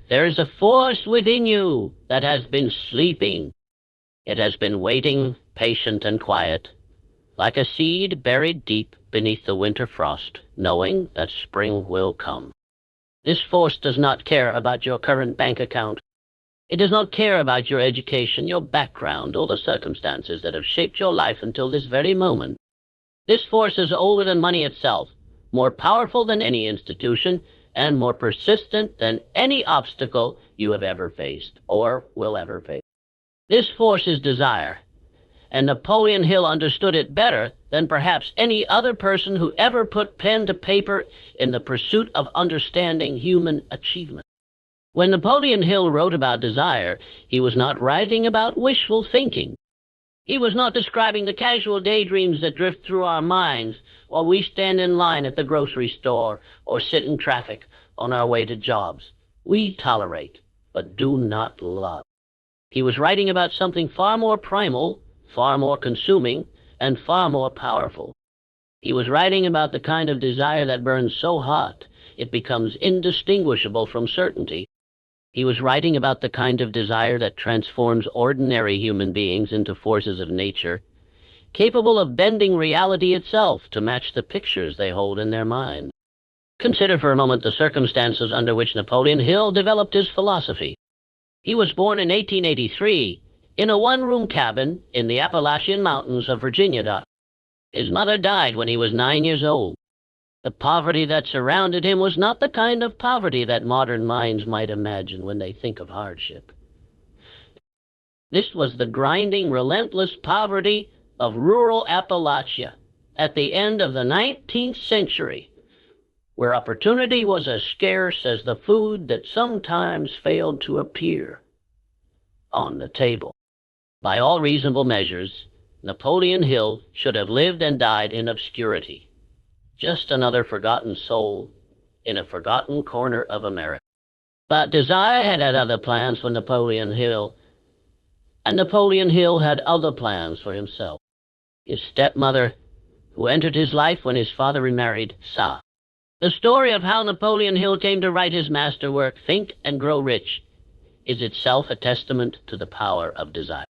There is a force within you that has been sleeping. It has been waiting, patient and quiet, like a seed buried deep beneath the winter frost, knowing that spring will come. This force does not care about your current bank account. It does not care about your education, your background, or the circumstances that have shaped your life until this very moment. This force is older than money itself, more powerful than any institution, and more persistent than any obstacle you have ever faced or will ever face. This force is desire, and Napoleon Hill understood it better than perhaps any other person who ever put pen to paper in the pursuit of understanding human achievement. When Napoleon Hill wrote about desire, he was not writing about wishful thinking. He was not describing the casual daydreams that drift through our minds while we stand in line at the grocery store or sit in traffic on our way to jobs. We tolerate, but do not love. He was writing about something far more primal, far more consuming, and far more powerful. He was writing about the kind of desire that burns so hot it becomes indistinguishable from certainty. He was writing about the kind of desire that transforms ordinary human beings into forces of nature, capable of bending reality itself to match the pictures they hold in their mind. Consider for a moment the circumstances under which Napoleon Hill developed his philosophy. He was born in 1883 in a one-room cabin in the Appalachian Mountains of Virginia. His mother died when he was 9 years old. The poverty that surrounded him was not the kind of poverty that modern minds might imagine when they think of hardship. This was the grinding, relentless poverty of rural Appalachia at the end of the 19th century, where opportunity was as scarce as the food that sometimes failed to appear on the table. By all reasonable measures, Napoleon Hill should have lived and died in obscurity. Just another forgotten soul in a forgotten corner of America. But desire had other plans for Napoleon Hill, and Napoleon Hill had other plans for himself. His stepmother, who entered his life when his father remarried, saw. The story of how Napoleon Hill came to write his masterwork, Think and Grow Rich, is itself a testament to the power of desire.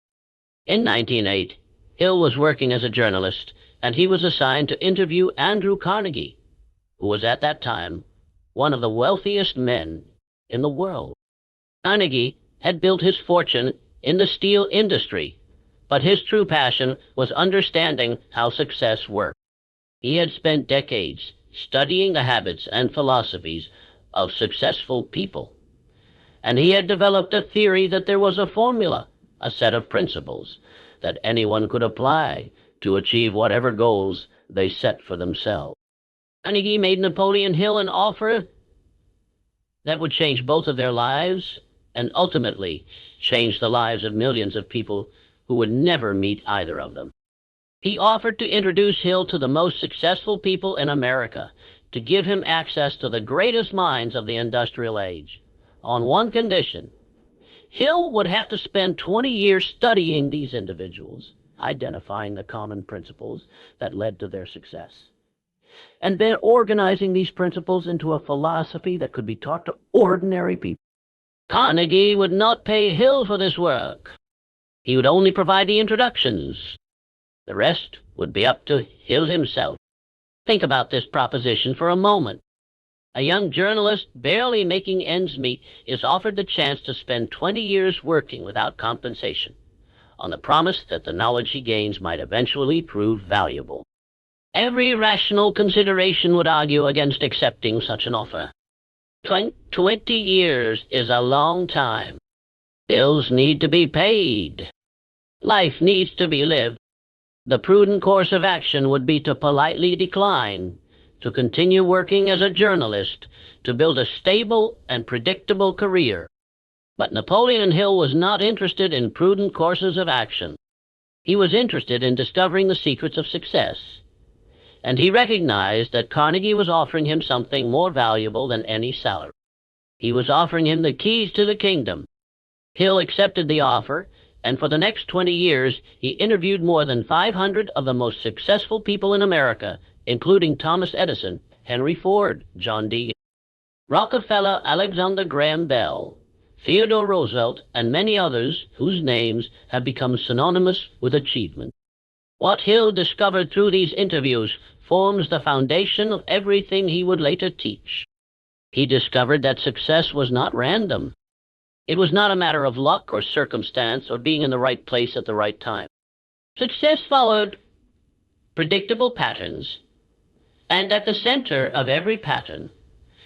In 1908, Hill was working as a journalist, and he was assigned to interview Andrew Carnegie, who was at that time one of the wealthiest men in the world. Carnegie had built his fortune in the steel industry, but his true passion was understanding how success worked. He had spent decades studying the habits and philosophies of successful people, and he had developed a theory that there was a formula, a set of principles that anyone could apply to achieve whatever goals they set for themselves. Carnegie made Napoleon Hill an offer that would change both of their lives and ultimately change the lives of millions of people who would never meet either of them. He offered to introduce Hill to the most successful people in America, to give him access to the greatest minds of the industrial age, on one condition. Hill would have to spend 20 years studying these individuals, identifying the common principles that led to their success, and then organizing these principles into a philosophy that could be taught to ordinary people. Carnegie would not pay Hill for this work. He would only provide the introductions. The rest would be up to Hill himself. Think about this proposition for a moment. A young journalist barely making ends meet is offered the chance to spend 20 years working without compensation, on the promise that the knowledge he gains might eventually prove valuable. Every rational consideration would argue against accepting such an offer. 20 years is a long time. Bills need to be paid. Life needs to be lived. The prudent course of action would be to politely decline, to continue working as a journalist, to build a stable and predictable career. But Napoleon Hill was not interested in prudent courses of action. He was interested in discovering the secrets of success, and he recognized that Carnegie was offering him something more valuable than any salary. He was offering him the keys to the kingdom. Hill accepted the offer, and for the next 20 years he interviewed more than 500 of the most successful people in America, including Thomas Edison, Henry Ford, John D. Rockefeller, Alexander Graham Bell, Theodore Roosevelt, and many others whose names have become synonymous with achievement. What Hill discovered through these interviews forms the foundation of everything he would later teach. He discovered that success was not random. It was not a matter of luck or circumstance or being in the right place at the right time. Success followed predictable patterns, and at the center of every pattern,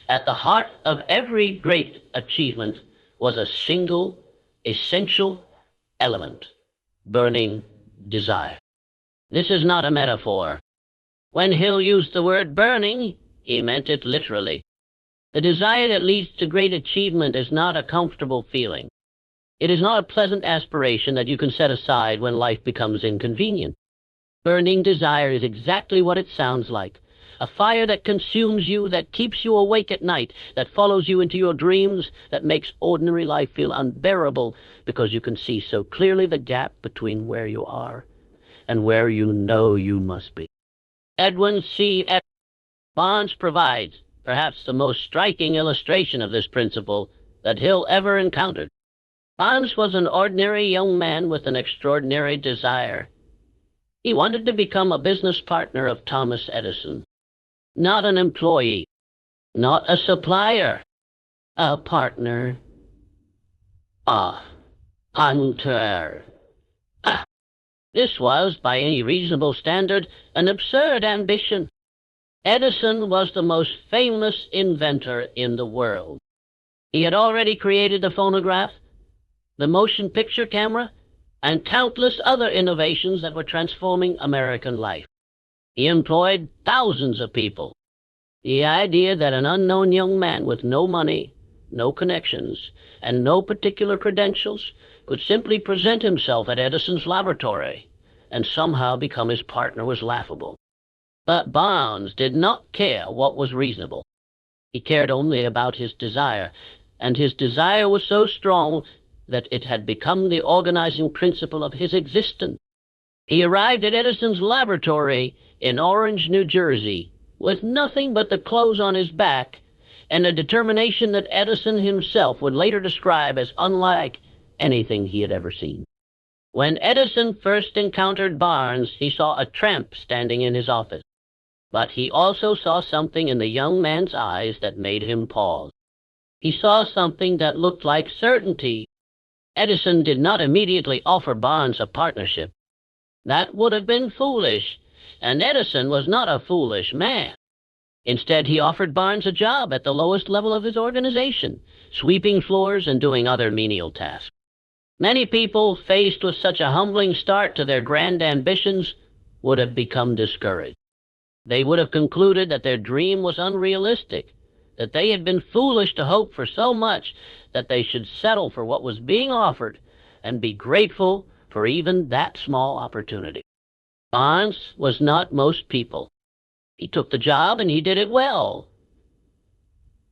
at the heart of every great achievement, was a single, essential element: burning desire. This is not a metaphor. When Hill used the word burning, he meant it literally. The desire that leads to great achievement is not a comfortable feeling. It is not a pleasant aspiration that you can set aside when life becomes inconvenient. Burning desire is exactly what it sounds like. A fire that consumes you, that keeps you awake at night, that follows you into your dreams, that makes ordinary life feel unbearable because you can see so clearly the gap between where you are and where you know you must be. Edwin C. Barnes provides perhaps the most striking illustration of this principle that Hill ever encountered. Barnes was an ordinary young man with an extraordinary desire. He wanted to become a business partner of Thomas Edison, not an employee, not a supplier, a partner, a hunter. This was, by any reasonable standard, an absurd ambition. Edison was the most famous inventor in the world. He had already created the phonograph, the motion picture camera, and countless other innovations that were transforming American life. He employed thousands of people. The idea that an unknown young man with no money, no connections, and no particular credentials could simply present himself at Edison's laboratory and somehow become his partner was laughable. But Barnes did not care what was reasonable. He cared only about his desire, and his desire was so strong that it had become the organizing principle of his existence. He arrived at Edison's laboratory in Orange, New Jersey, with nothing but the clothes on his back and a determination that Edison himself would later describe as unlike anything he had ever seen. When Edison first encountered Barnes, he saw a tramp standing in his office. But he also saw something in the young man's eyes that made him pause. He saw something that looked like certainty. Edison did not immediately offer Barnes a partnership. That would have been foolish, and Edison was not a foolish man. Instead, he offered Barnes a job at the lowest level of his organization, sweeping floors and doing other menial tasks. Many people, faced with such a humbling start to their grand ambitions, would have become discouraged. They would have concluded that their dream was unrealistic, that they had been foolish to hope for so much that they should settle for what was being offered and be grateful for even that small opportunity. Barnes was not most people. He took the job and he did it well.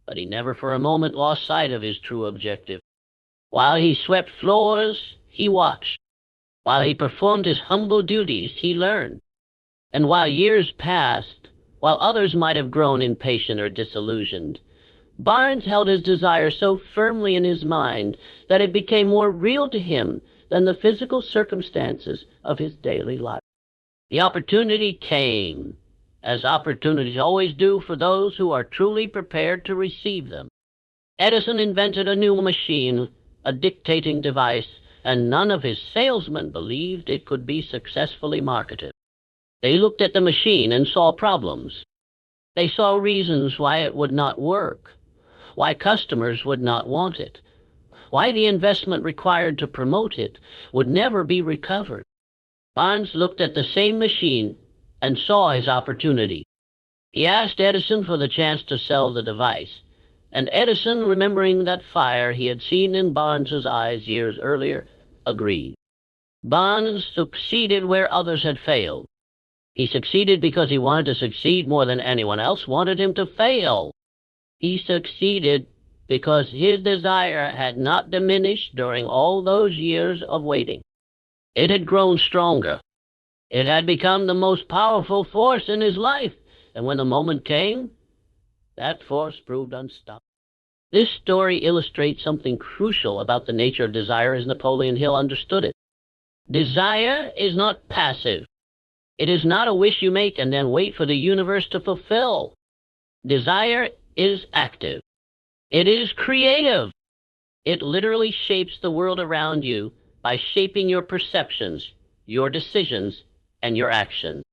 But he never for a moment lost sight of his true objective. While he swept floors, he watched. While he performed his humble duties, he learned. And while years passed, while others might have grown impatient or disillusioned, Barnes held his desire so firmly in his mind that it became more real to him than the physical circumstances of his daily life. The opportunity came, as opportunities always do for those who are truly prepared to receive them. Edison invented a new machine, a dictating device, and none of his salesmen believed it could be successfully marketed. They looked at the machine and saw problems. They saw reasons why it would not work, why customers would not want it, why the investment required to promote it would never be recovered. Barnes looked at the same machine and saw his opportunity. He asked Edison for the chance to sell the device, and Edison, remembering that fire he had seen in Barnes's eyes years earlier, agreed. Barnes succeeded where others had failed. He succeeded because he wanted to succeed more than anyone else wanted him to fail. He succeeded because his desire had not diminished during all those years of waiting. It had grown stronger. It had become the most powerful force in his life, and when the moment came, that force proved unstoppable. This story illustrates something crucial about the nature of desire as Napoleon Hill understood it. Desire is not passive. It is not a wish you make and then wait for the universe to fulfill. Desire is active. It is creative. It literally shapes the world around you by shaping your perceptions, your decisions, and your actions.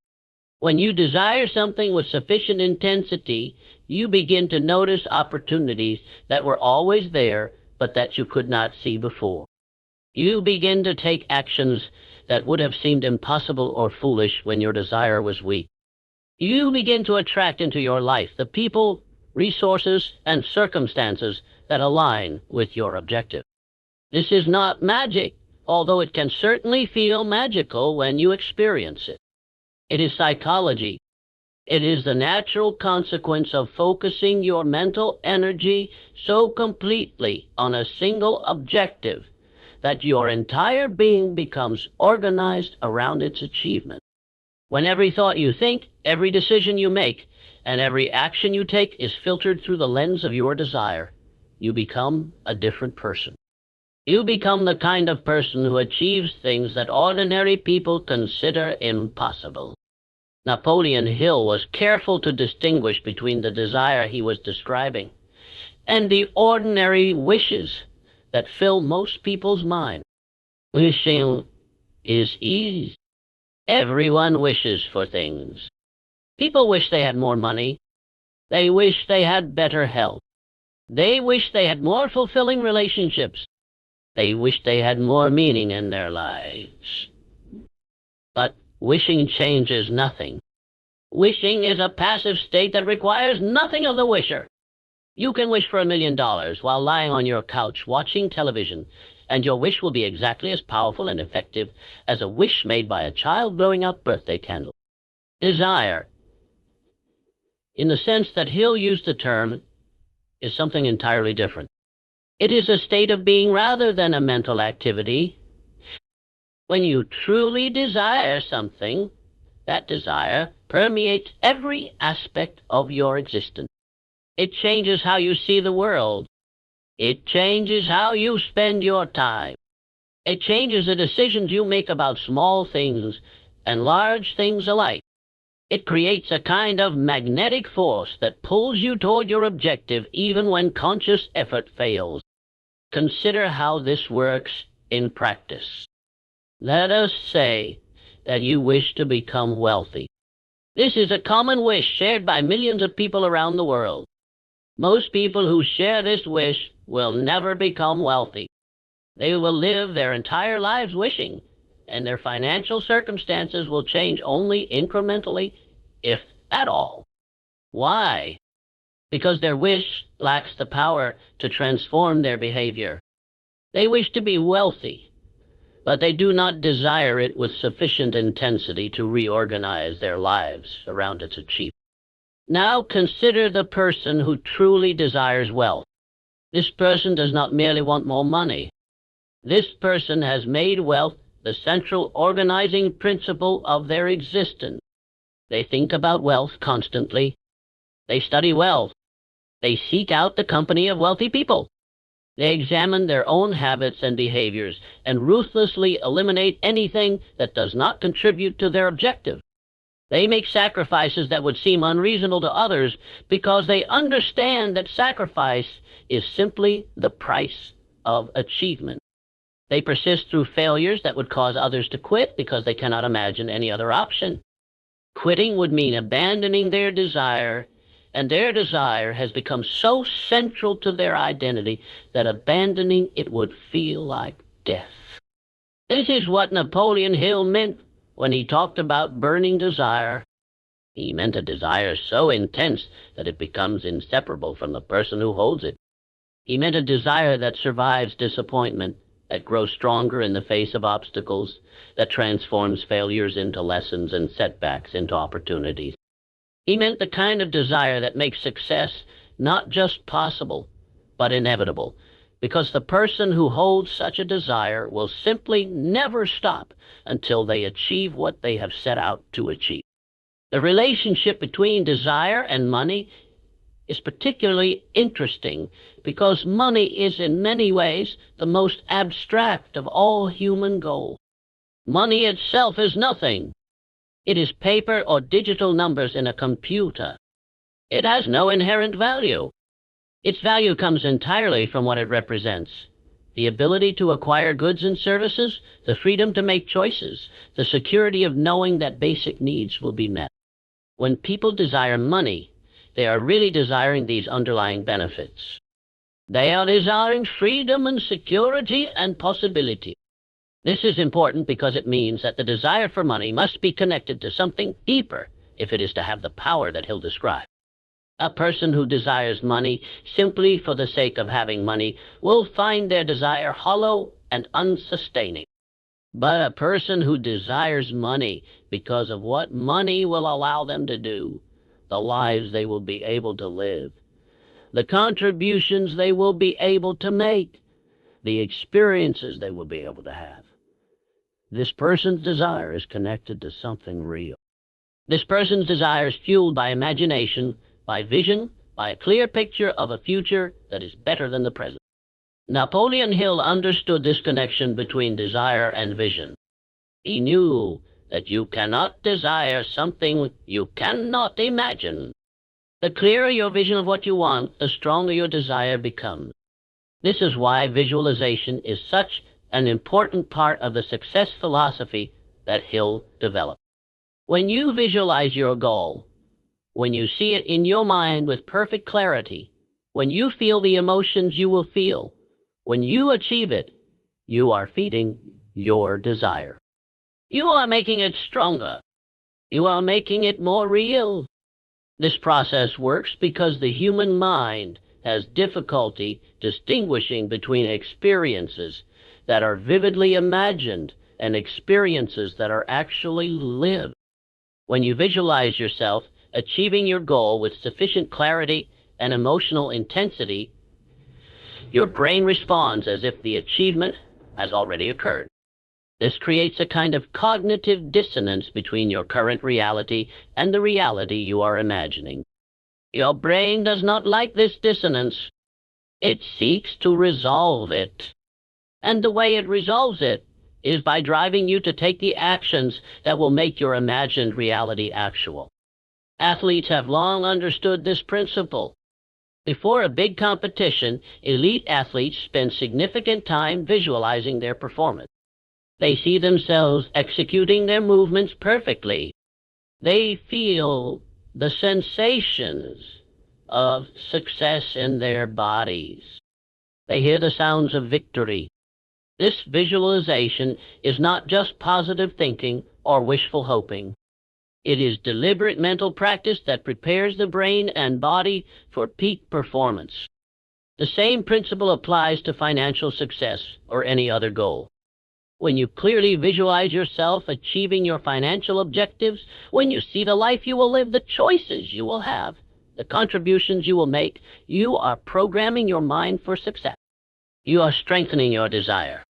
When you desire something with sufficient intensity, you begin to notice opportunities that were always there, but that you could not see before. You begin to take actions that would have seemed impossible or foolish when your desire was weak. You begin to attract into your life the people, resources, and circumstances that align with your objective. This is not magic, although it can certainly feel magical when you experience it. It is psychology. It is the natural consequence of focusing your mental energy so completely on a single objective that your entire being becomes organized around its achievement. When every thought you think, every decision you make, and every action you take is filtered through the lens of your desire, you become a different person. You become the kind of person who achieves things that ordinary people consider impossible. Napoleon Hill was careful to distinguish between the desire he was describing and the ordinary wishes that fill most people's mind. Wishing is easy. Everyone wishes for things. People wish they had more money. They wish they had better health. They wish they had more fulfilling relationships. They wish they had more meaning in their lives. But wishing changes nothing. Wishing is a passive state that requires nothing of the wisher. You can wish for $1 million while lying on your couch watching television, and your wish will be exactly as powerful and effective as a wish made by a child blowing out birthday candles. Desire, in the sense that Hill used the term, is something entirely different. It is a state of being rather than a mental activity. When you truly desire something, that desire permeates every aspect of your existence. It changes how you see the world. It changes how you spend your time. It changes the decisions you make about small things and large things alike. It creates a kind of magnetic force that pulls you toward your objective even when conscious effort fails. Consider how this works in practice. Let us say that you wish to become wealthy. This is a common wish shared by millions of people around the world. Most people who share this wish will never become wealthy. They will live their entire lives wishing, and their financial circumstances will change only incrementally, if at all. Why? Because their wish lacks the power to transform their behavior. They wish to be wealthy, but they do not desire it with sufficient intensity to reorganize their lives around its achievement. Now consider the person who truly desires wealth. This person does not merely want more money. This person has made wealth the central organizing principle of their existence. They think about wealth constantly. They study wealth. They seek out the company of wealthy people. They examine their own habits and behaviors and ruthlessly eliminate anything that does not contribute to their objective. They make sacrifices that would seem unreasonable to others because they understand that sacrifice is simply the price of achievement. They persist through failures that would cause others to quit because they cannot imagine any other option. Quitting would mean abandoning their desire, and their desire has become so central to their identity that abandoning it would feel like death. This is what Napoleon Hill meant when he talked about burning desire. He meant a desire so intense that it becomes inseparable from the person who holds it. He meant a desire that survives disappointment, that grows stronger in the face of obstacles, that transforms failures into lessons and setbacks into opportunities. He meant the kind of desire that makes success not just possible, but inevitable, because the person who holds such a desire will simply never stop until they achieve what they have set out to achieve. The relationship between desire and money is particularly interesting because money is in many ways the most abstract of all human goals. Money itself is nothing. It is paper or digital numbers in a computer. It has no inherent value. Its value comes entirely from what it represents. The ability to acquire goods and services, the freedom to make choices, the security of knowing that basic needs will be met. When people desire money, they are really desiring these underlying benefits. They are desiring freedom and security and possibility. This is important because it means that the desire for money must be connected to something deeper if it is to have the power that he'll describe. A person who desires money simply for the sake of having money will find their desire hollow and unsustaining. But a person who desires money because of what money will allow them to do, the lives they will be able to live, the contributions they will be able to make, the experiences they will be able to have. This person's desire is connected to something real. This person's desire is fueled by imagination, by vision, by a clear picture of a future that is better than the present. Napoleon Hill understood this connection between desire and vision. He knew that you cannot desire something you cannot imagine. The clearer your vision of what you want, the stronger your desire becomes. This is why visualization is such an important part of the success philosophy that Hill developed. When you visualize your goal, when you see it in your mind with perfect clarity, when you feel the emotions you will feel, when you achieve it, you are feeding your desire. You are making it stronger. You are making it more real. This process works because the human mind has difficulty distinguishing between experiences that are vividly imagined and experiences that are actually lived. When you visualize yourself achieving your goal with sufficient clarity and emotional intensity, your brain responds as if the achievement has already occurred. This creates a kind of cognitive dissonance between your current reality and the reality you are imagining. Your brain does not like this dissonance. It seeks to resolve it. And the way it resolves it is by driving you to take the actions that will make your imagined reality actual. Athletes have long understood this principle. Before a big competition, elite athletes spend significant time visualizing their performance. They see themselves executing their movements perfectly. They feel the sensations of success in their bodies. They hear the sounds of victory. This visualization is not just positive thinking or wishful hoping. It is deliberate mental practice that prepares the brain and body for peak performance. The same principle applies to financial success or any other goal. When you clearly visualize yourself achieving your financial objectives, when you see the life you will live, the choices you will have, the contributions you will make, you are programming your mind for success. You are strengthening your desire.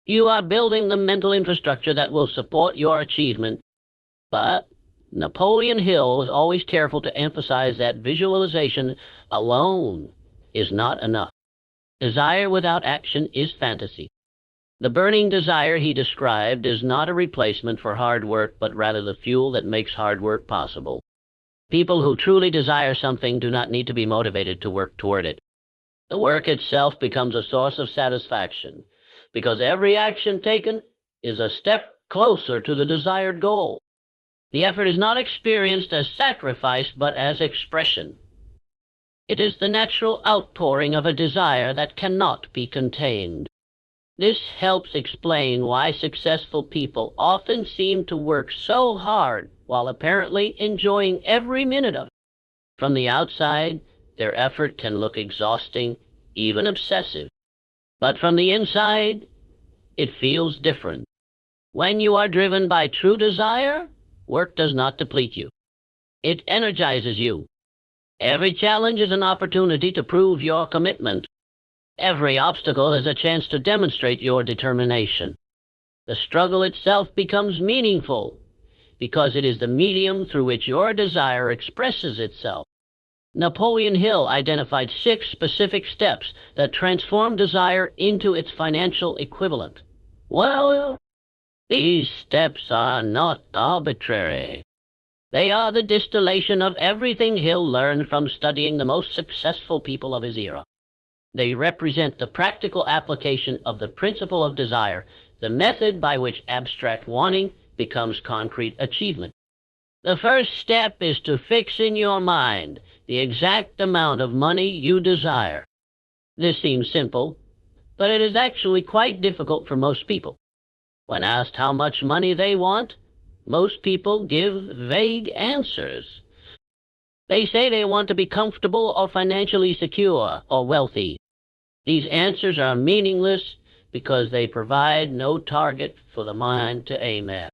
You are building the mental infrastructure that will support your achievement. But Napoleon Hill was always careful to emphasize that visualization alone is not enough. Desire without action is fantasy. The burning desire he described is not a replacement for hard work, but rather the fuel that makes hard work possible. People who truly desire something do not need to be motivated to work toward it. The work itself becomes a source of satisfaction, because every action taken is a step closer to the desired goal. The effort is not experienced as sacrifice, but as expression. It is the natural outpouring of a desire that cannot be contained. This helps explain why successful people often seem to work so hard while apparently enjoying every minute of it. From the outside, their effort can look exhausting, even obsessive. But from the inside, it feels different. When you are driven by true desire, work does not deplete you. It energizes you. Every challenge is an opportunity to prove your commitment. Every obstacle is a chance to demonstrate your determination. The struggle itself becomes meaningful because it is the medium through which your desire expresses itself. Napoleon Hill identified 6 specific steps that transform desire into its financial equivalent. Well, these steps are not arbitrary. They are the distillation of everything Hill learned from studying the most successful people of his era. They represent the practical application of the principle of desire, the method by which abstract wanting becomes concrete achievement. The first step is to fix in your mind the exact amount of money you desire. This seems simple, but it is actually quite difficult for most people. When asked how much money they want, most people give vague answers. They say they want to be comfortable or financially secure or wealthy. These answers are meaningless because they provide no target for the mind to aim at.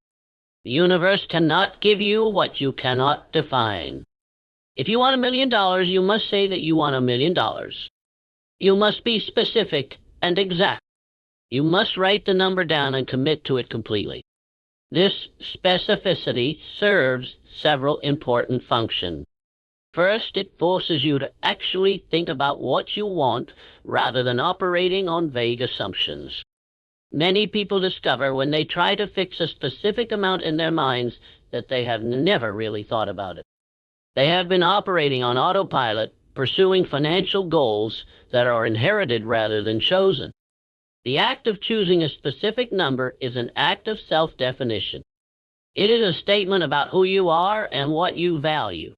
The universe cannot give you what you cannot define. If you want $1 million, you must say that you want $1 million. You must be specific and exact. You must write the number down and commit to it completely. This specificity serves several important functions. First, it forces you to actually think about what you want rather than operating on vague assumptions. Many people discover when they try to fix a specific amount in their minds that they have never really thought about it. They have been operating on autopilot, pursuing financial goals that are inherited rather than chosen. The act of choosing a specific number is an act of self-definition. It is a statement about who you are and what you value.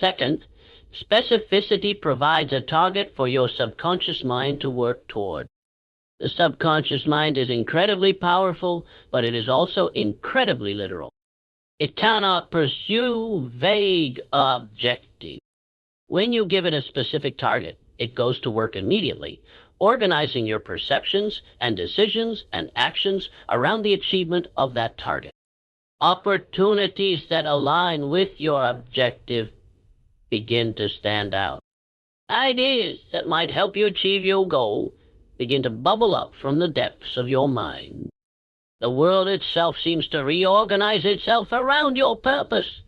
Second, specificity provides a target for your subconscious mind to work toward. The subconscious mind is incredibly powerful, but it is also incredibly literal. It cannot pursue vague objectives. When you give it a specific target, it goes to work immediately, organizing your perceptions and decisions and actions around the achievement of that target. Opportunities that align with your objective begin to stand out. Ideas that might help you achieve your goal begin to bubble up from the depths of your mind. The world itself seems to reorganize itself around your purpose.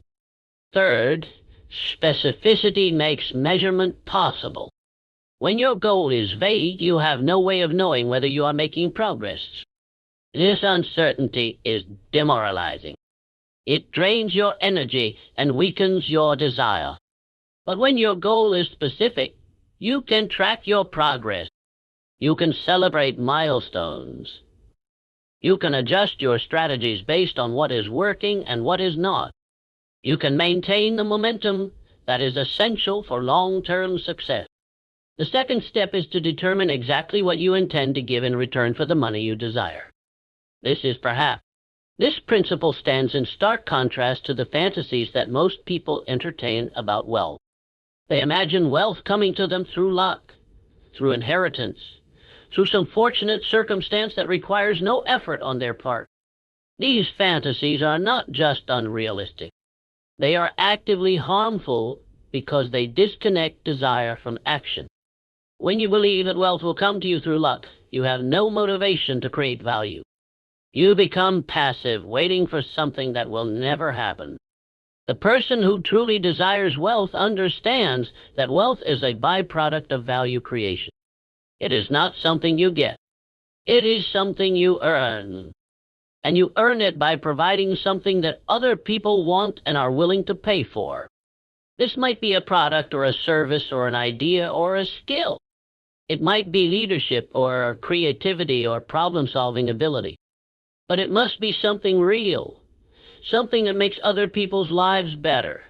Third, specificity makes measurement possible. When your goal is vague, you have no way of knowing whether you are making progress. This uncertainty is demoralizing. It drains your energy and weakens your desire. But when your goal is specific, you can track your progress. You can celebrate milestones. You can adjust your strategies based on what is working and what is not. You can maintain the momentum that is essential for long-term success. The second step is to determine exactly what you intend to give in return for the money you desire. This principle stands in stark contrast to the fantasies that most people entertain about wealth. They imagine wealth coming to them through luck, through inheritance, through some fortunate circumstance that requires no effort on their part. These fantasies are not just unrealistic. They are actively harmful because they disconnect desire from action. When you believe that wealth will come to you through luck, you have no motivation to create value. You become passive, waiting for something that will never happen. The person who truly desires wealth understands that wealth is a byproduct of value creation. It is not something you get. It is something you earn. And you earn it by providing something that other people want and are willing to pay for. This might be a product or a service or an idea or a skill. It might be leadership or creativity or problem-solving ability. But it must be something real, something that makes other people's lives better,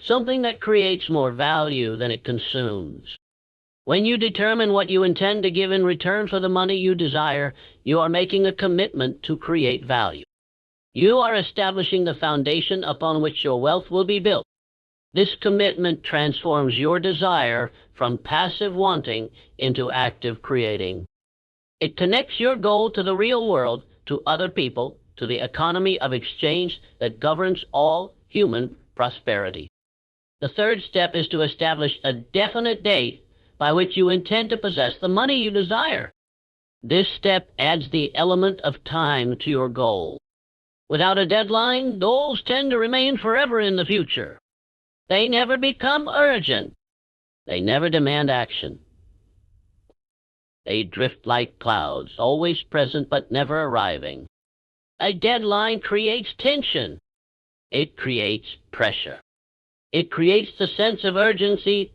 something that creates more value than it consumes. When you determine what you intend to give in return for the money you desire, you are making a commitment to create value. You are establishing the foundation upon which your wealth will be built. This commitment transforms your desire from passive wanting into active creating. It connects your goal to the real world, to other people, to the economy of exchange that governs all human prosperity. The third step is to establish a definite date by which you intend to possess the money you desire. This step adds the element of time to your goal. Without a deadline, goals tend to remain forever in the future. They never become urgent. They never demand action. They drift like clouds, always present but never arriving. A deadline creates tension. It creates pressure. It creates the sense of urgency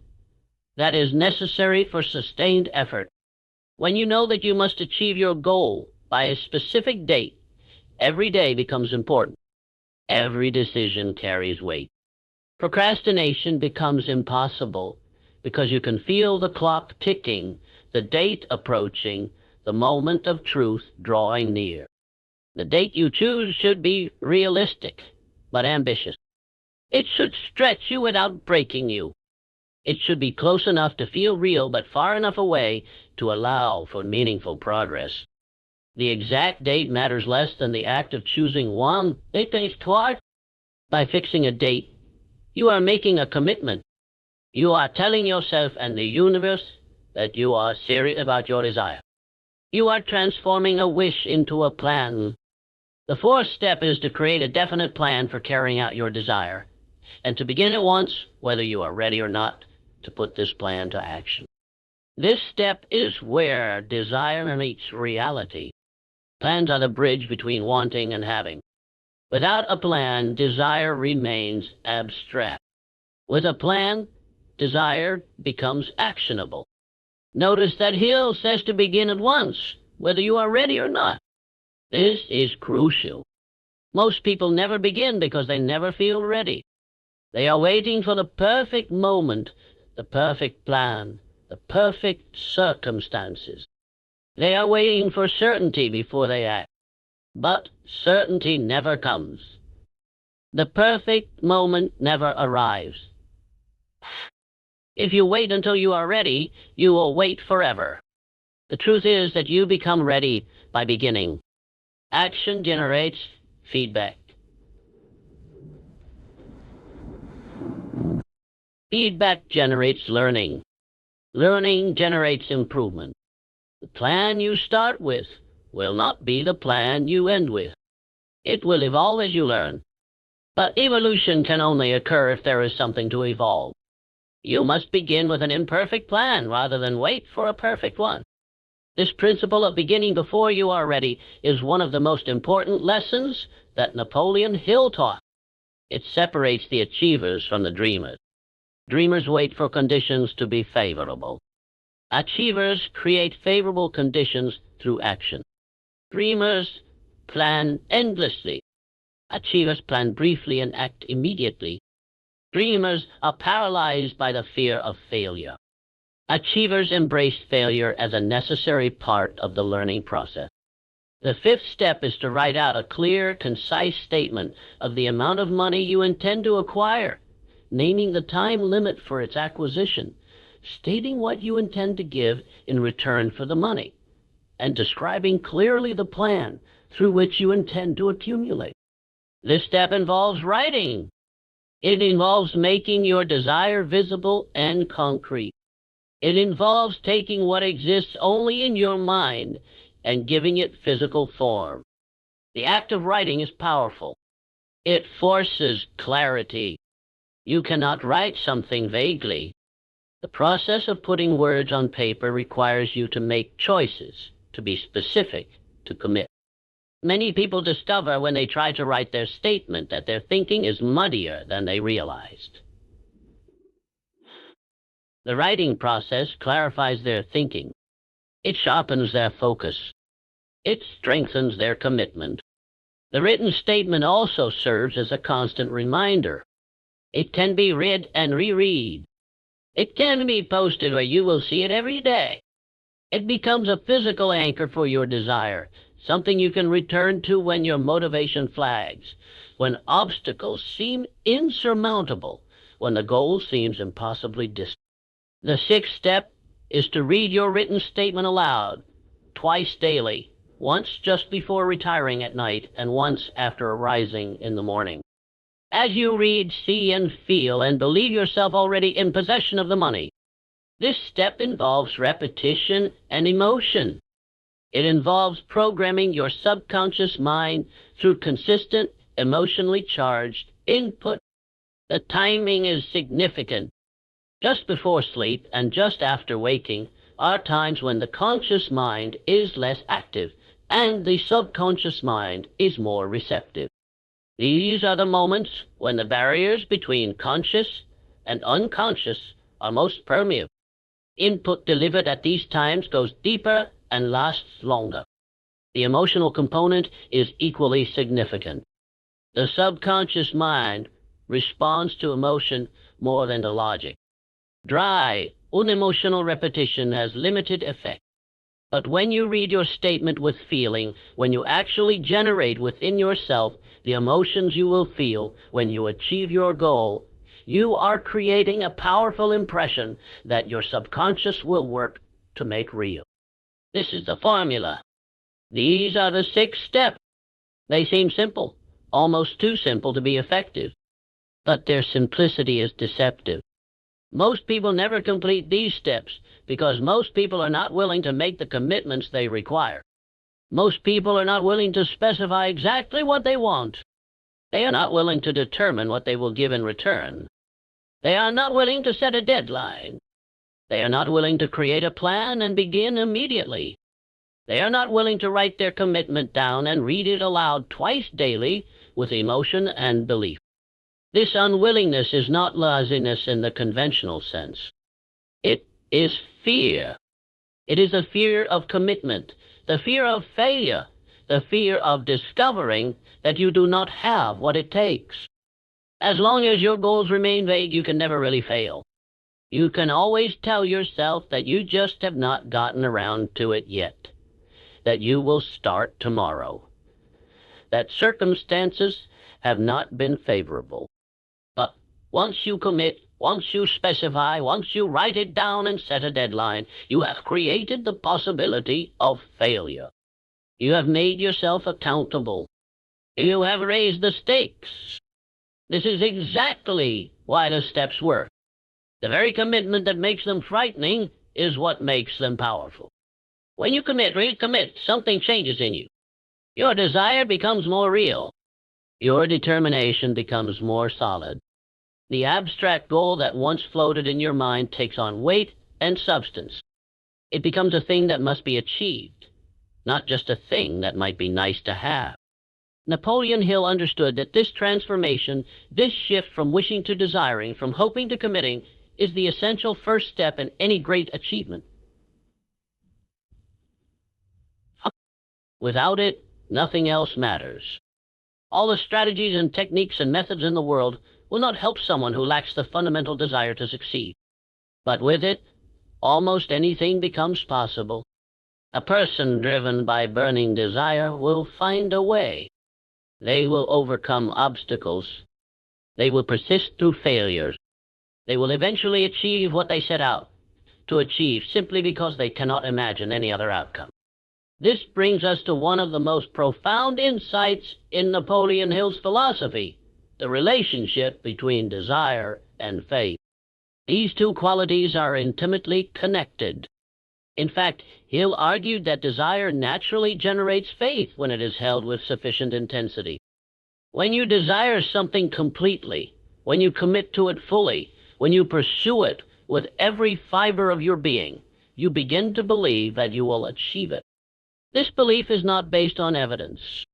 that is necessary for sustained effort. When you know that you must achieve your goal by a specific date, every day becomes important. Every decision carries weight. Procrastination becomes impossible because you can feel the clock ticking, the date approaching, the moment of truth drawing near. The date you choose should be realistic, but ambitious. It should stretch you without breaking you. It should be close enough to feel real, but far enough away to allow for meaningful progress. The exact date matters less than the act of choosing one. By fixing a date, you are making a commitment. You are telling yourself and the universe that you are serious about your desire. You are transforming a wish into a plan. The fourth step is to create a definite plan for carrying out your desire, and to begin at once, whether you are ready or not, to put this plan to action. This step is where desire meets reality. Plans are the bridge between wanting and having. Without a plan, desire remains abstract. With a plan, desire becomes actionable. Notice that Hill says to begin at once, whether you are ready or not. This is crucial. Most people never begin because they never feel ready. They are waiting for the perfect moment, the perfect plan, the perfect circumstances. They are waiting for certainty before they act. But certainty never comes. The perfect moment never arrives. If you wait until you are ready, you will wait forever. The truth is that you become ready by beginning. Action generates feedback. Feedback generates learning. Learning generates improvement. The plan you start with will not be the plan you end with. It will evolve as you learn. But evolution can only occur if there is something to evolve. You must begin with an imperfect plan rather than wait for a perfect one. This principle of beginning before you are ready is one of the most important lessons that Napoleon Hill taught. It separates the achievers from the dreamers. Dreamers wait for conditions to be favorable. Achievers create favorable conditions through action. Dreamers plan endlessly. Achievers plan briefly and act immediately. Dreamers are paralyzed by the fear of failure. Achievers embrace failure as a necessary part of the learning process. The fifth step is to write out a clear, concise statement of the amount of money you intend to acquire, naming the time limit for its acquisition, stating what you intend to give in return for the money, and describing clearly the plan through which you intend to accumulate. This step involves writing. It involves making your desire visible and concrete. It involves taking what exists only in your mind and giving it physical form. The act of writing is powerful. It forces clarity. You cannot write something vaguely. The process of putting words on paper requires you to make choices, to be specific, to commit. Many people discover when they try to write their statement that their thinking is muddier than they realized. The writing process clarifies their thinking. It sharpens their focus. It strengthens their commitment. The written statement also serves as a constant reminder. It can be read and reread. It can be posted where you will see it every day. It becomes a physical anchor for your desire, something you can return to when your motivation flags, when obstacles seem insurmountable, when the goal seems impossibly distant. The sixth step is to read your written statement aloud, twice daily, once just before retiring at night and once after arising in the morning. As you read, see, and feel, and believe yourself already in possession of the money. This step involves repetition and emotion. It involves programming your subconscious mind through consistent, emotionally charged input. The timing is significant. Just before sleep and just after waking are times when the conscious mind is less active and the subconscious mind is more receptive. These are the moments when the barriers between conscious and unconscious are most permeable. Input delivered at these times goes deeper and lasts longer. The emotional component is equally significant. The subconscious mind responds to emotion more than to logic. Dry, unemotional repetition has limited effect. But when you read your statement with feeling, when you actually generate within yourself the emotions you will feel when you achieve your goal, you are creating a powerful impression that your subconscious will work to make real. This is the formula. These are the 6 steps. They seem simple, almost too simple to be effective, but their simplicity is deceptive. Most people never complete these steps because most people are not willing to make the commitments they require. Most people are not willing to specify exactly what they want. They are not willing to determine what they will give in return. They are not willing to set a deadline. They are not willing to create a plan and begin immediately. They are not willing to write their commitment down and read it aloud twice daily with emotion and belief. This unwillingness is not laziness in the conventional sense. It is fear. It is a fear of commitment, the fear of failure, the fear of discovering that you do not have what it takes. As long as your goals remain vague, you can never really fail. You can always tell yourself that you just have not gotten around to it yet, that you will start tomorrow, that circumstances have not been favorable. But once you commit, once you specify, once you write it down and set a deadline, you have created the possibility of failure. You have made yourself accountable. You have raised the stakes. This is exactly why the steps work. The very commitment that makes them frightening is what makes them powerful. When you recommit, something changes in you. Your desire becomes more real. Your determination becomes more solid. The abstract goal that once floated in your mind takes on weight and substance. It becomes a thing that must be achieved, not just a thing that might be nice to have. Napoleon Hill understood that this transformation, this shift from wishing to desiring, from hoping to committing, is the essential first step in any great achievement. Without it, nothing else matters. All the strategies and techniques and methods in the world will not help someone who lacks the fundamental desire to succeed. But with it, almost anything becomes possible. A person driven by burning desire will find a way. They will overcome obstacles. They will persist through failures. They will eventually achieve what they set out to achieve simply because they cannot imagine any other outcome. This brings us to one of the most profound insights in Napoleon Hill's philosophy, the relationship between desire and faith. These two qualities are intimately connected. In fact, Hill argued that desire naturally generates faith when it is held with sufficient intensity. When you desire something completely, when you commit to it fully, when you pursue it with every fiber of your being, you begin to believe that you will achieve it. This belief is not based on evidence.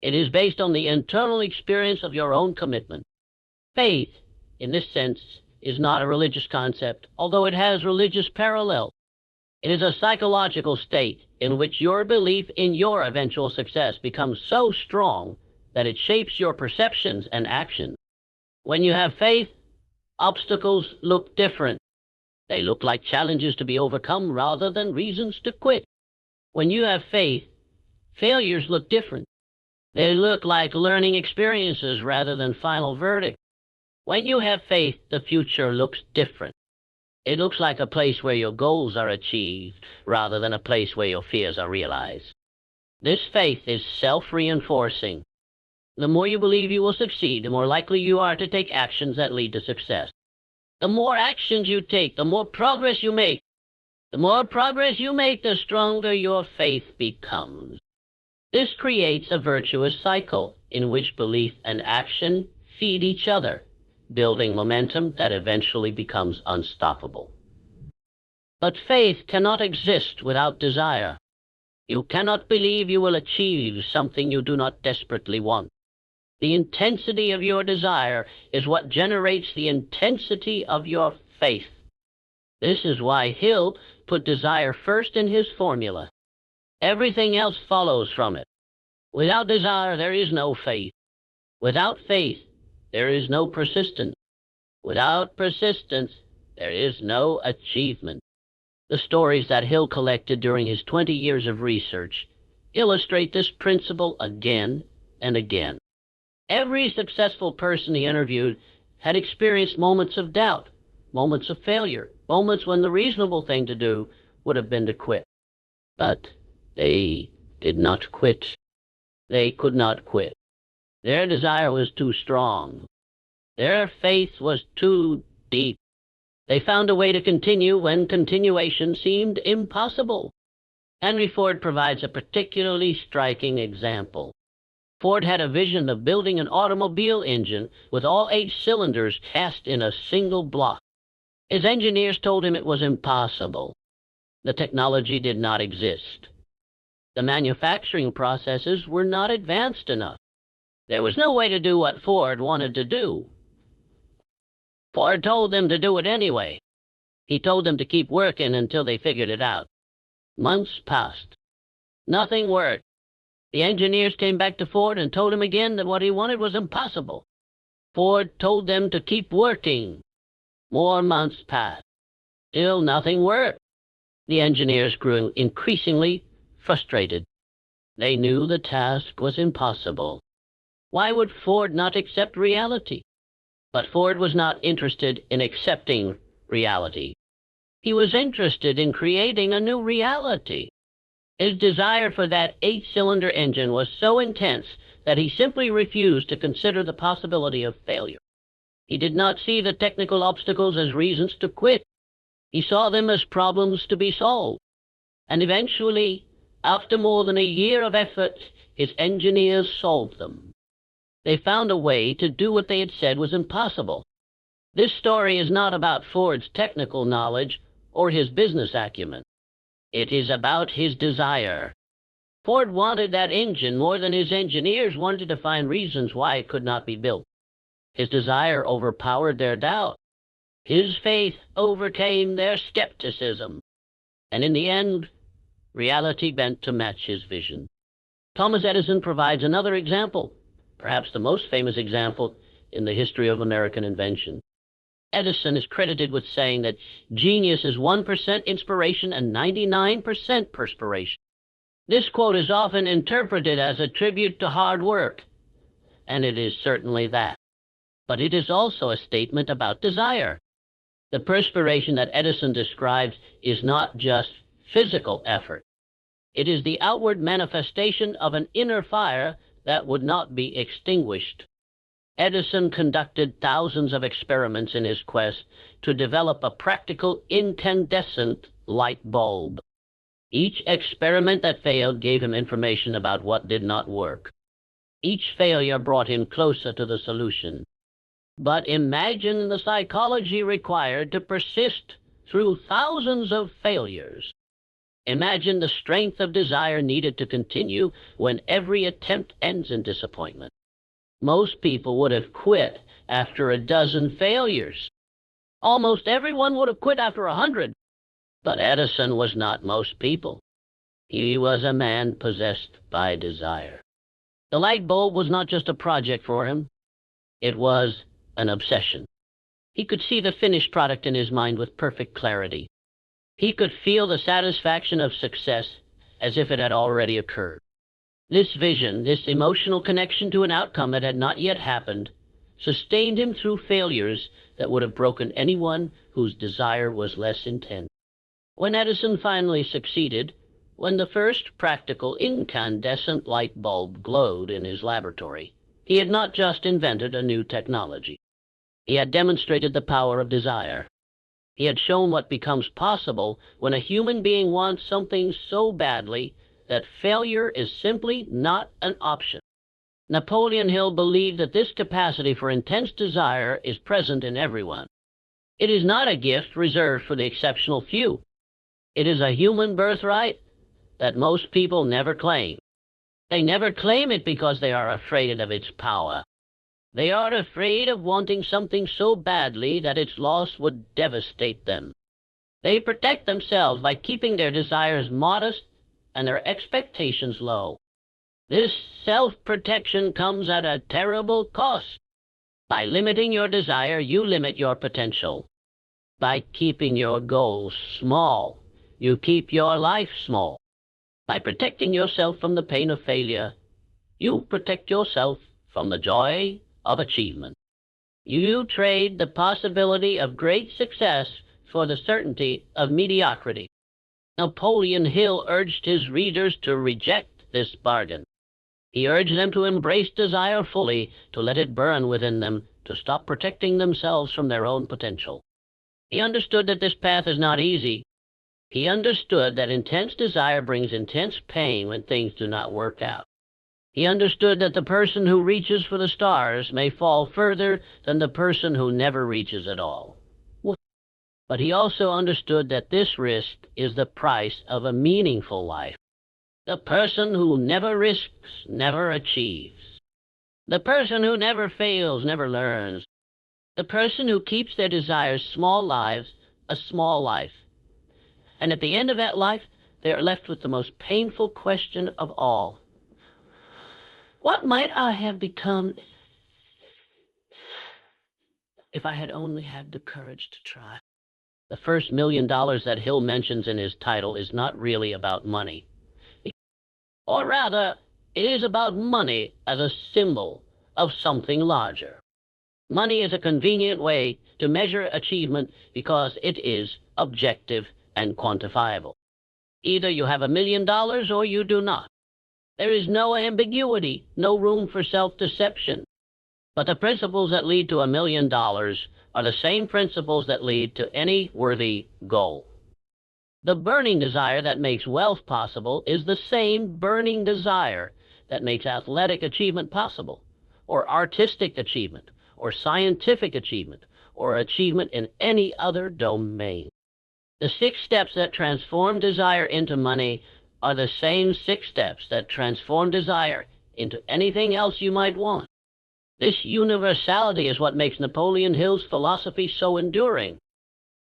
It is based on the internal experience of your own commitment. Faith, in this sense, is not a religious concept, although it has religious parallels. It is a psychological state in which your belief in your eventual success becomes so strong that it shapes your perceptions and actions. When you have faith, obstacles look different. They look like challenges to be overcome rather than reasons to quit. When you have faith, failures look different. They look like learning experiences rather than final verdicts. When you have faith, the future looks different. It looks like a place where your goals are achieved rather than a place where your fears are realized. This faith is self-reinforcing. The more you believe you will succeed, the more likely you are to take actions that lead to success. The more actions you take, the more progress you make. The more progress you make, the stronger your faith becomes. This creates a virtuous cycle in which belief and action feed each other. building momentum that eventually becomes unstoppable. But faith cannot exist without desire. You cannot believe you will achieve something you do not desperately want. The intensity of your desire is what generates the intensity of your faith. This is why Hill put desire first in his formula. Everything else follows from it. Without desire, there is no faith. Without faith, there is no persistence. Without persistence, there is no achievement. The stories that Hill collected during his 20 years of research illustrate this principle again and again. Every successful person he interviewed had experienced moments of doubt, moments of failure, moments when the reasonable thing to do would have been to quit. But they did not quit. They could not quit. Their desire was too strong. Their faith was too deep. They found a way to continue when continuation seemed impossible. Henry Ford provides a particularly striking example. Ford had a vision of building an automobile engine with all 8 cylinders cast in a single block. His engineers told him it was impossible. The technology did not exist. The manufacturing processes were not advanced enough. There was no way to do what Ford wanted to do. Ford told them to do it anyway. He told them to keep working until they figured it out. Months passed. Nothing worked. The engineers came back to Ford and told him again that what he wanted was impossible. Ford told them to keep working. More months passed. Still nothing worked. The engineers grew increasingly frustrated. They knew the task was impossible. Why would Ford not accept reality? But Ford was not interested in accepting reality. He was interested in creating a new reality. His desire for that 8-cylinder engine was so intense that he simply refused to consider the possibility of failure. He did not see the technical obstacles as reasons to quit. He saw them as problems to be solved. And eventually, after more than a year of effort, his engineers solved them. They found a way to do what they had said was impossible. This story is not about Ford's technical knowledge or his business acumen. It is about his desire. Ford wanted that engine more than his engineers wanted to find reasons why it could not be built. His desire overpowered their doubt. His faith overcame their skepticism. And in the end, reality bent to match his vision. Thomas Edison provides another example, perhaps the most famous example in the history of American invention. Edison is credited with saying that genius is 1% inspiration and 99% perspiration. This quote is often interpreted as a tribute to hard work, and it is certainly that. But it is also a statement about desire. The perspiration that Edison describes is not just physical effort. It is the outward manifestation of an inner fire that would not be extinguished. Edison conducted thousands of experiments in his quest to develop a practical incandescent light bulb. Each experiment that failed gave him information about what did not work. Each failure brought him closer to the solution. But imagine the psychology required to persist through thousands of failures. Imagine the strength of desire needed to continue when every attempt ends in disappointment. Most people would have quit after a dozen failures. Almost everyone would have quit after 100. But Edison was not most people. He was a man possessed by desire. The light bulb was not just a project for him. It was an obsession. He could see the finished product in his mind with perfect clarity. He could feel the satisfaction of success as if it had already occurred. This vision, this emotional connection to an outcome that had not yet happened, sustained him through failures that would have broken anyone whose desire was less intense. When Edison finally succeeded, when the first practical incandescent light bulb glowed in his laboratory, he had not just invented a new technology. He had demonstrated the power of desire. He had shown what becomes possible when a human being wants something so badly that failure is simply not an option. Napoleon Hill believed that this capacity for intense desire is present in everyone. It is not a gift reserved for the exceptional few. It is a human birthright that most people never claim. They never claim it because they are afraid of its power. They are afraid of wanting something so badly that its loss would devastate them. They protect themselves by keeping their desires modest and their expectations low. This self-protection comes at a terrible cost. By limiting your desire, you limit your potential. By keeping your goals small, you keep your life small. By protecting yourself from the pain of failure, you protect yourself from the joy of achievement. You trade the possibility of great success for the certainty of mediocrity. Napoleon Hill urged his readers to reject this bargain. He urged them to embrace desire fully, to let it burn within them, to stop protecting themselves from their own potential. He understood that this path is not easy. He understood that intense desire brings intense pain when things do not work out. He understood that the person who reaches for the stars may fall further than the person who never reaches at all. But he also understood that this risk is the price of a meaningful life. The person who never risks never achieves. The person who never fails never learns. The person who keeps their desires small lives a small life. And at the end of that life, they are left with the most painful question of all. What might I have become if I had only had the courage to try? The first $1 million that Hill mentions in his title is not really about money. Or rather, it is about money as a symbol of something larger. Money is a convenient way to measure achievement because it is objective and quantifiable. Either you have $1 million or you do not. There is no ambiguity, no room for self-deception. But the principles that lead to $1 million are the same principles that lead to any worthy goal. The burning desire that makes wealth possible is the same burning desire that makes athletic achievement possible, or artistic achievement, or scientific achievement, or achievement in any other domain. The 6 steps that transform desire into money are the same 6 steps that transform desire into anything else you might want. This universality is what makes Napoleon Hill's philosophy so enduring.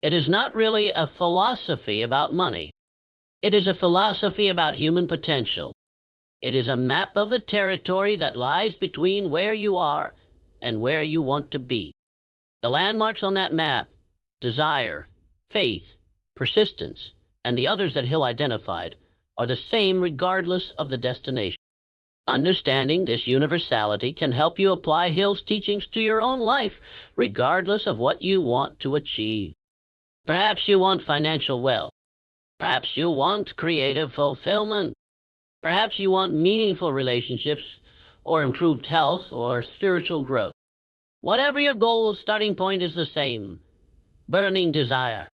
It is not really a philosophy about money. It is a philosophy about human potential. It is a map of the territory that lies between where you are and where you want to be. The landmarks on that map, desire, faith, persistence, and the others that Hill identified, are the same regardless of the destination. Understanding this universality can help you apply Hill's teachings to your own life, regardless of what you want to achieve. Perhaps you want financial wealth. Perhaps you want creative fulfillment. Perhaps you want meaningful relationships, or improved health, or spiritual growth. Whatever your goal, starting point is the same: burning desire.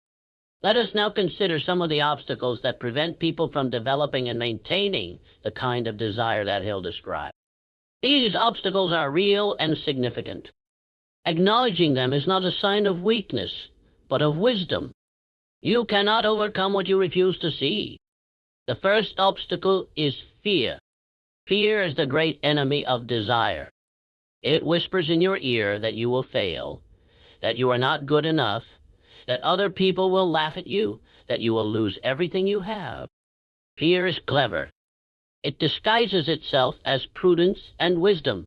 Let us now consider some of the obstacles that prevent people from developing and maintaining the kind of desire that Hill described. These obstacles are real and significant. Acknowledging them is not a sign of weakness, but of wisdom. You cannot overcome what you refuse to see. The first obstacle is fear. Fear is the great enemy of desire. It whispers in your ear that you will fail, that you are not good enough, that other people will laugh at you, that you will lose everything you have. Fear is clever. It disguises itself as prudence and wisdom.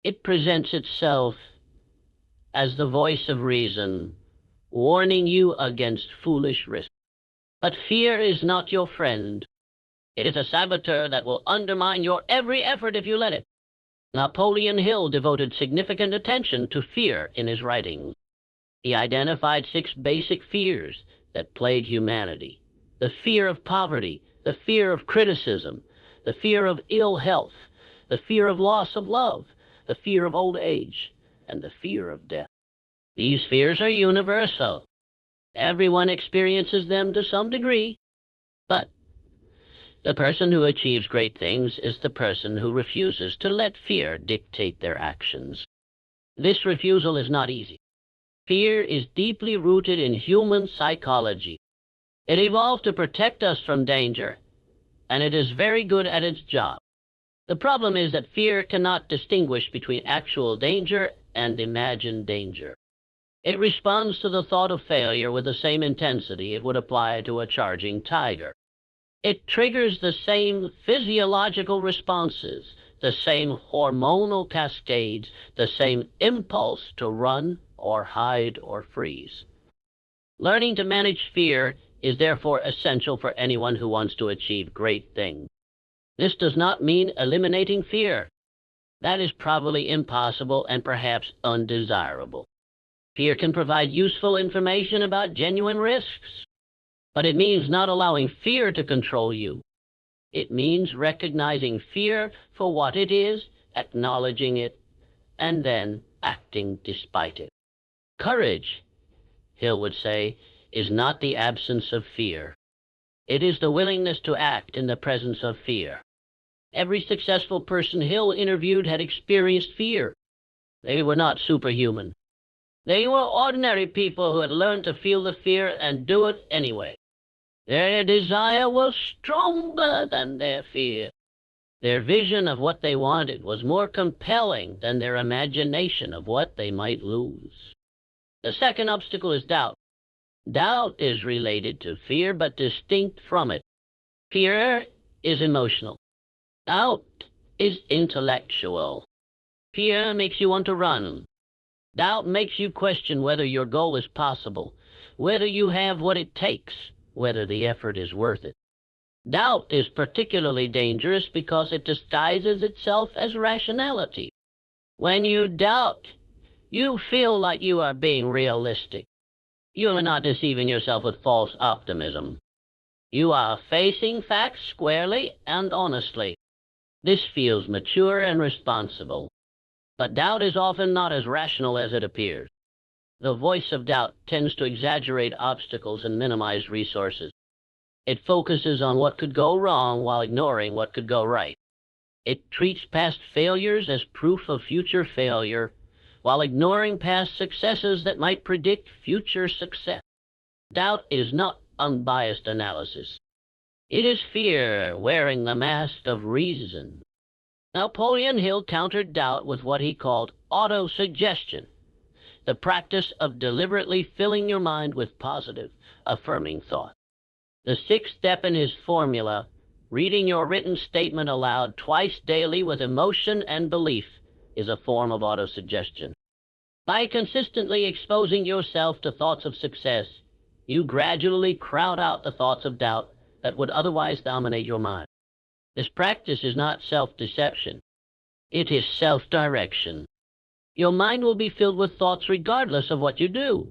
It presents itself as the voice of reason, warning you against foolish risk. But fear is not your friend. It is a saboteur that will undermine your every effort if you let it. Napoleon Hill devoted significant attention to fear in his writings. He identified 6 basic fears that plague humanity: the fear of poverty, the fear of criticism, the fear of ill health, the fear of loss of love, the fear of old age, and the fear of death. These fears are universal. Everyone experiences them to some degree, but The person who achieves great things is the person who refuses to let fear dictate their actions. This refusal is not easy. Fear is deeply rooted in human psychology. It evolved to protect us from danger, and it is very good at its job. The problem is that fear cannot distinguish between actual danger and imagined danger. It responds to the thought of failure with the same intensity it would apply to a charging tiger. It triggers the same physiological responses, the same hormonal cascades, the same impulse to run or hide or freeze. Learning to manage fear is therefore essential for anyone who wants to achieve great things. This does not mean eliminating fear. That is probably impossible and perhaps undesirable. Fear can provide useful information about genuine risks, but it means not allowing fear to control you. It means recognizing fear for what it is, acknowledging it, and then acting despite it. Courage, Hill would say, is not the absence of fear. It is the willingness to act in the presence of fear. Every successful person Hill interviewed had experienced fear. They were not superhuman. They were ordinary people who had learned to feel the fear and do it anyway. Their desire was stronger than their fear. Their vision of what they wanted was more compelling than their imagination of what they might lose. The second obstacle is doubt. Doubt is related to fear, but distinct from it. Fear is emotional. Doubt is intellectual. Fear makes you want to run. Doubt makes you question whether your goal is possible, whether you have what it takes, whether the effort is worth it. Doubt is particularly dangerous because it disguises itself as rationality. When you doubt, you feel like you are being realistic. You are not deceiving yourself with false optimism. You are facing facts squarely and honestly. This feels mature and responsible. But doubt is often not as rational as it appears. The voice of doubt tends to exaggerate obstacles and minimize resources. It focuses on what could go wrong while ignoring what could go right. It treats past failures as proof of future failure, while ignoring past successes that might predict future success. Doubt is not unbiased analysis. It is fear wearing the mask of reason. Napoleon Hill countered doubt with what he called autosuggestion, the practice of deliberately filling your mind with positive, affirming thought. The sixth step in his formula, reading your written statement aloud twice daily with emotion and belief, is a form of autosuggestion. By consistently exposing yourself to thoughts of success, you gradually crowd out the thoughts of doubt that would otherwise dominate your mind. This practice is not self-deception. It is self-direction. Your mind will be filled with thoughts regardless of what you do.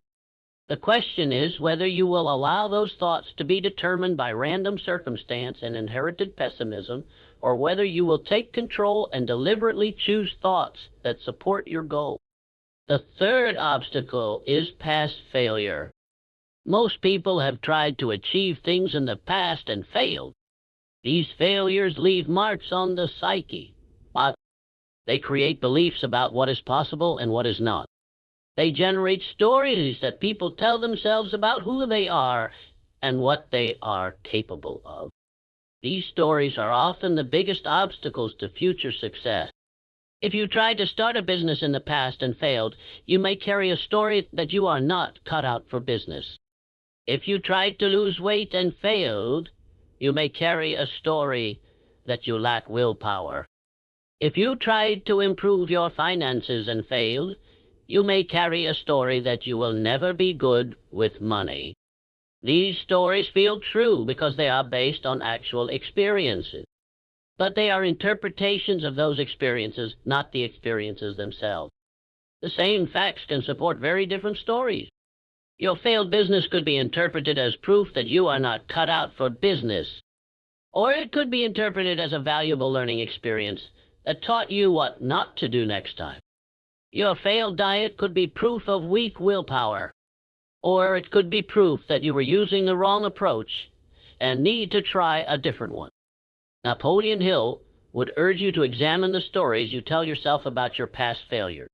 The question is whether you will allow those thoughts to be determined by random circumstance and inherited pessimism, or whether you will take control and deliberately choose thoughts that support your goal. The third obstacle is past failure. Most people have tried to achieve things in the past and failed. These failures leave marks on the psyche. They create beliefs about what is possible and what is not. They generate stories that people tell themselves about who they are and what they are capable of. These stories are often the biggest obstacles to future success. If you tried to start a business in the past and failed, you may carry a story that you are not cut out for business. If you tried to lose weight and failed, you may carry a story that you lack willpower. If you tried to improve your finances and failed, you may carry a story that you will never be good with money. These stories feel true because they are based on actual experiences. But they are interpretations of those experiences, not the experiences themselves. The same facts can support very different stories. Your failed business could be interpreted as proof that you are not cut out for business. Or it could be interpreted as a valuable learning experience that taught you what not to do next time. Your failed diet could be proof of weak willpower. Or it could be proof that you were using the wrong approach and need to try a different one. Napoleon Hill would urge you to examine the stories you tell yourself about your past failure.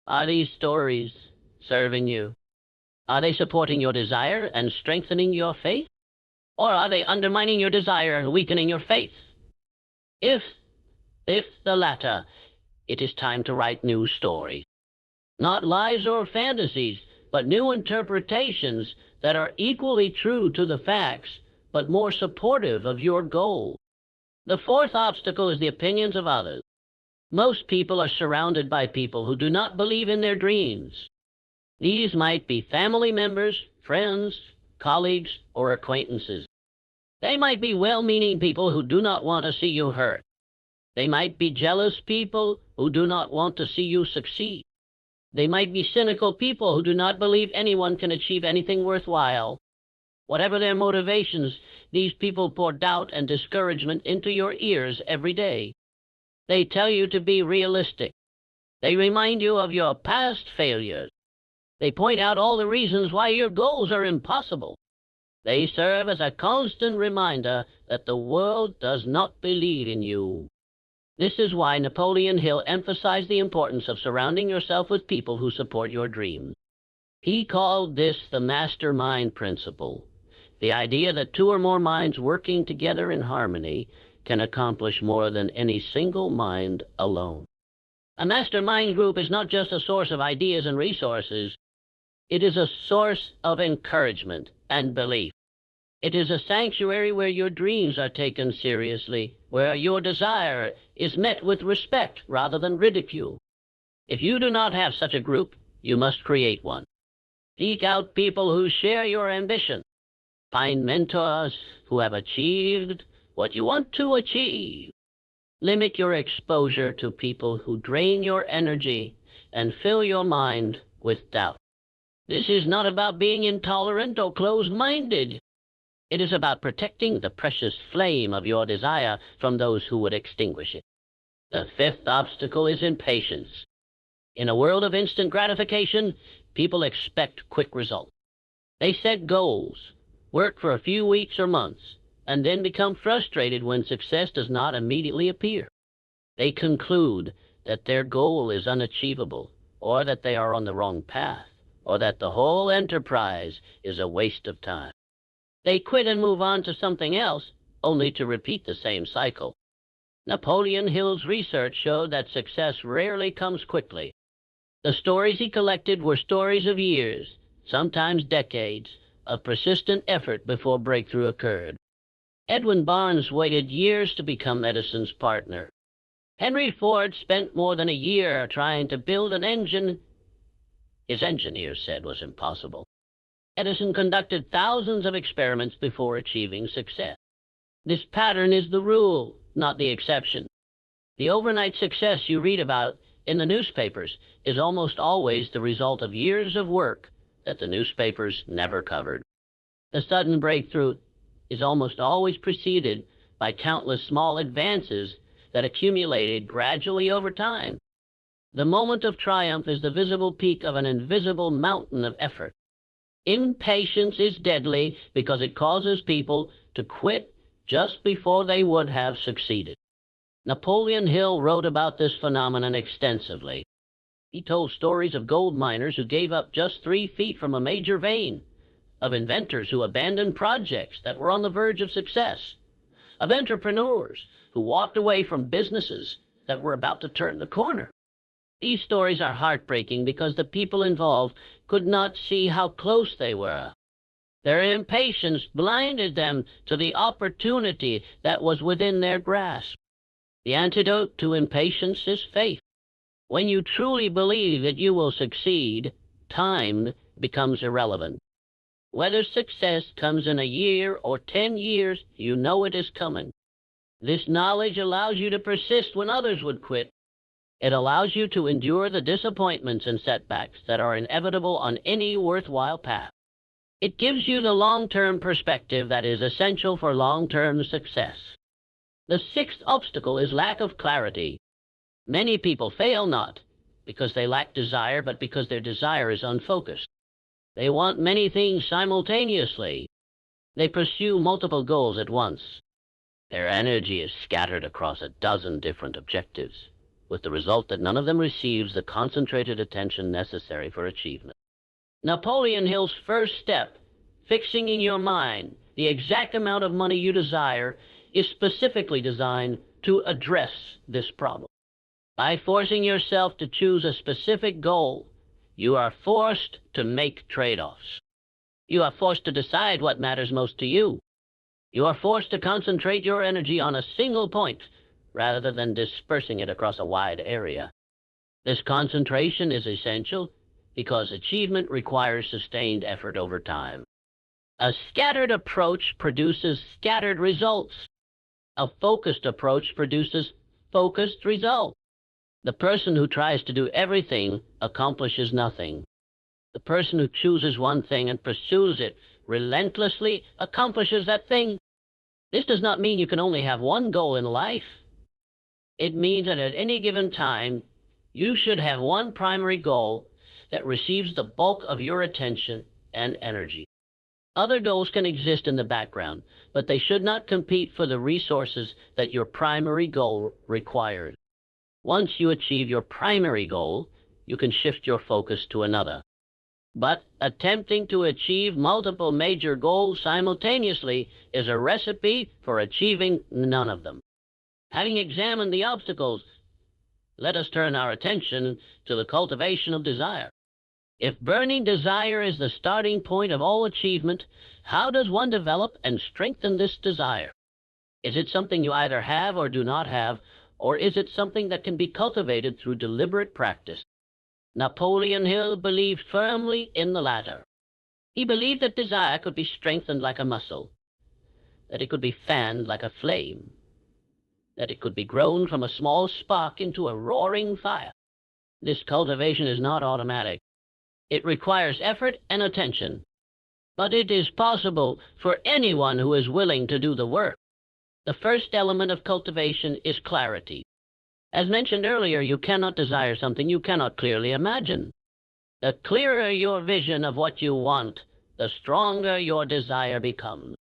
Are these stories serving you? Are they supporting your desire and strengthening your faith? Or are they undermining your desire and weakening your faith? If the latter, it is time to write new stories. Not lies or fantasies, but new interpretations that are equally true to the facts, but more supportive of your goal. The fourth obstacle is the opinions of others. Most people are surrounded by people who do not believe in their dreams. These might be family members, friends, colleagues, or acquaintances. They might be well-meaning people who do not want to see you hurt. They might be jealous people who do not want to see you succeed. They might be cynical people who do not believe anyone can achieve anything worthwhile. Whatever their motivations, these people pour doubt and discouragement into your ears every day. They tell you to be realistic. They remind you of your past failures. They point out all the reasons why your goals are impossible. They serve as a constant reminder that the world does not believe in you. This is why Napoleon Hill emphasized the importance of surrounding yourself with people who support your dreams. He called this the mastermind principle, the idea that two or more minds working together in harmony can accomplish more than any single mind alone. A mastermind group is not just a source of ideas and resources. It is a source of encouragement and belief. It is a sanctuary where your dreams are taken seriously, where your desire is met with respect rather than ridicule. If you do not have such a group, you must create one. Seek out people who share your ambition. Find mentors who have achieved what you want to achieve. Limit your exposure to people who drain your energy and fill your mind with doubt. This is not about being intolerant or closed-minded. It is about protecting the precious flame of your desire from those who would extinguish it. The fifth obstacle is impatience. In a world of instant gratification, people expect quick results. They set goals, work for a few weeks or months, and then become frustrated when success does not immediately appear. They conclude that their goal is unachievable, or that they are on the wrong path, or that the whole enterprise is a waste of time. They quit and move on to something else, only to repeat the same cycle. Napoleon Hill's research showed that success rarely comes quickly. The stories he collected were stories of years, sometimes decades, of persistent effort before breakthrough occurred. Edwin Barnes waited years to become Edison's partner. Henry Ford spent more than a year trying to build an engine his engineers said was impossible. Edison conducted thousands of experiments before achieving success. This pattern is the rule, not the exception. The overnight success you read about in the newspapers is almost always the result of years of work that the newspapers never covered. The sudden breakthrough is almost always preceded by countless small advances that accumulated gradually over time. The moment of triumph is the visible peak of an invisible mountain of effort. Impatience is deadly because it causes people to quit just before they would have succeeded. Napoleon Hill wrote about this phenomenon extensively. He told stories of gold miners who gave up just 3 feet from a major vein, of inventors who abandoned projects that were on the verge of success, of entrepreneurs who walked away from businesses that were about to turn the corner. These stories are heartbreaking because the people involved could not see how close they were. Their impatience blinded them to the opportunity that was within their grasp. The antidote to impatience is faith. When you truly believe that you will succeed, time becomes irrelevant. Whether success comes in a year or 10 years, you know it is coming. This knowledge allows you to persist when others would quit. It allows you to endure the disappointments and setbacks that are inevitable on any worthwhile path. It gives you the long-term perspective that is essential for long-term success. The sixth obstacle is lack of clarity. Many people fail not because they lack desire, but because their desire is unfocused. They want many things simultaneously. They pursue multiple goals at once. Their energy is scattered across a dozen different objectives, with the result that none of them receives the concentrated attention necessary for achievement. Napoleon Hill's first step, fixing in your mind the exact amount of money you desire, is specifically designed to address this problem. By forcing yourself to choose a specific goal, you are forced to make trade-offs. You are forced to decide what matters most to you. You are forced to concentrate your energy on a single point rather than dispersing it across a wide area. This concentration is essential because achievement requires sustained effort over time. A scattered approach produces scattered results. A focused approach produces focused results. The person who tries to do everything accomplishes nothing. The person who chooses one thing and pursues it relentlessly accomplishes that thing. This does not mean you can only have one goal in life. It means that at any given time, you should have one primary goal that receives the bulk of your attention and energy. Other goals can exist in the background, but they should not compete for the resources that your primary goal requires. Once you achieve your primary goal, you can shift your focus to another. But attempting to achieve multiple major goals simultaneously is a recipe for achieving none of them. Having examined the obstacles, let us turn our attention to the cultivation of desire. If burning desire is the starting point of all achievement, how does one develop and strengthen this desire? Is it something you either have or do not have, or is it something that can be cultivated through deliberate practice? Napoleon Hill believed firmly in the latter. He believed that desire could be strengthened like a muscle, that it could be fanned like a flame, that it could be grown from a small spark into a roaring fire. This cultivation is not automatic. It requires effort and attention, but it is possible for anyone who is willing to do the work. The first element of cultivation is clarity. As mentioned earlier, you cannot desire something you cannot clearly imagine. The clearer your vision of what you want, the stronger your desire becomes.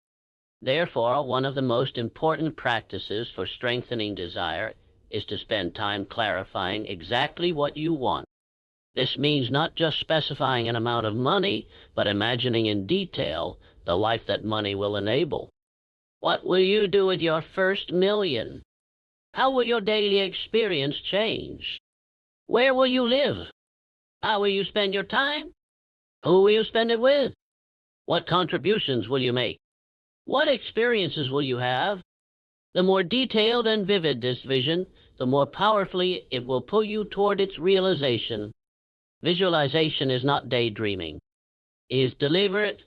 Therefore, one of the most important practices for strengthening desire is to spend time clarifying exactly what you want. This means not just specifying an amount of money, but imagining in detail the life that money will enable. What will you do with your first million? How will your daily experience change? Where will you live? How will you spend your time? Who will you spend it with? What contributions will you make? What experiences will you have? The more detailed and vivid this vision, the more powerfully it will pull you toward its realization. Visualization is not daydreaming. It is deliberate,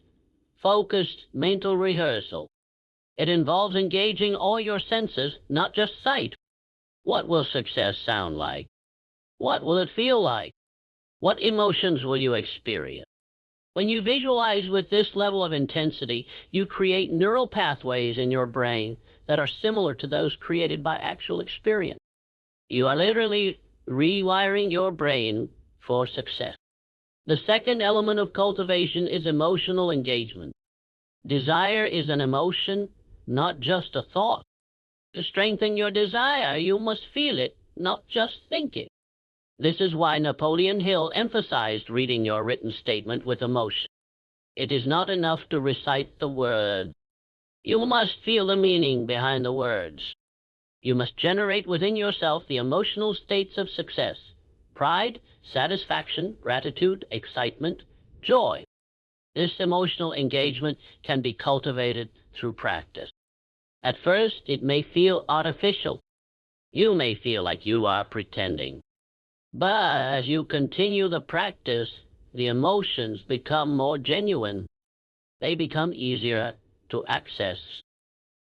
focused mental rehearsal. It involves engaging all your senses, not just sight. What will success sound like? What will it feel like? What emotions will you experience? When you visualize with this level of intensity, you create neural pathways in your brain that are similar to those created by actual experience. You are literally rewiring your brain for success. The second element of cultivation is emotional engagement. Desire is an emotion, not just a thought. To strengthen your desire, you must feel it, not just think it. This is why Napoleon Hill emphasized reading your written statement with emotion. It is not enough to recite the words. You must feel the meaning behind the words. You must generate within yourself the emotional states of success: pride, satisfaction, gratitude, excitement, joy. This emotional engagement can be cultivated through practice. At first, it may feel artificial. You may feel like you are pretending. But as you continue the practice, the emotions become more genuine. They become easier to access.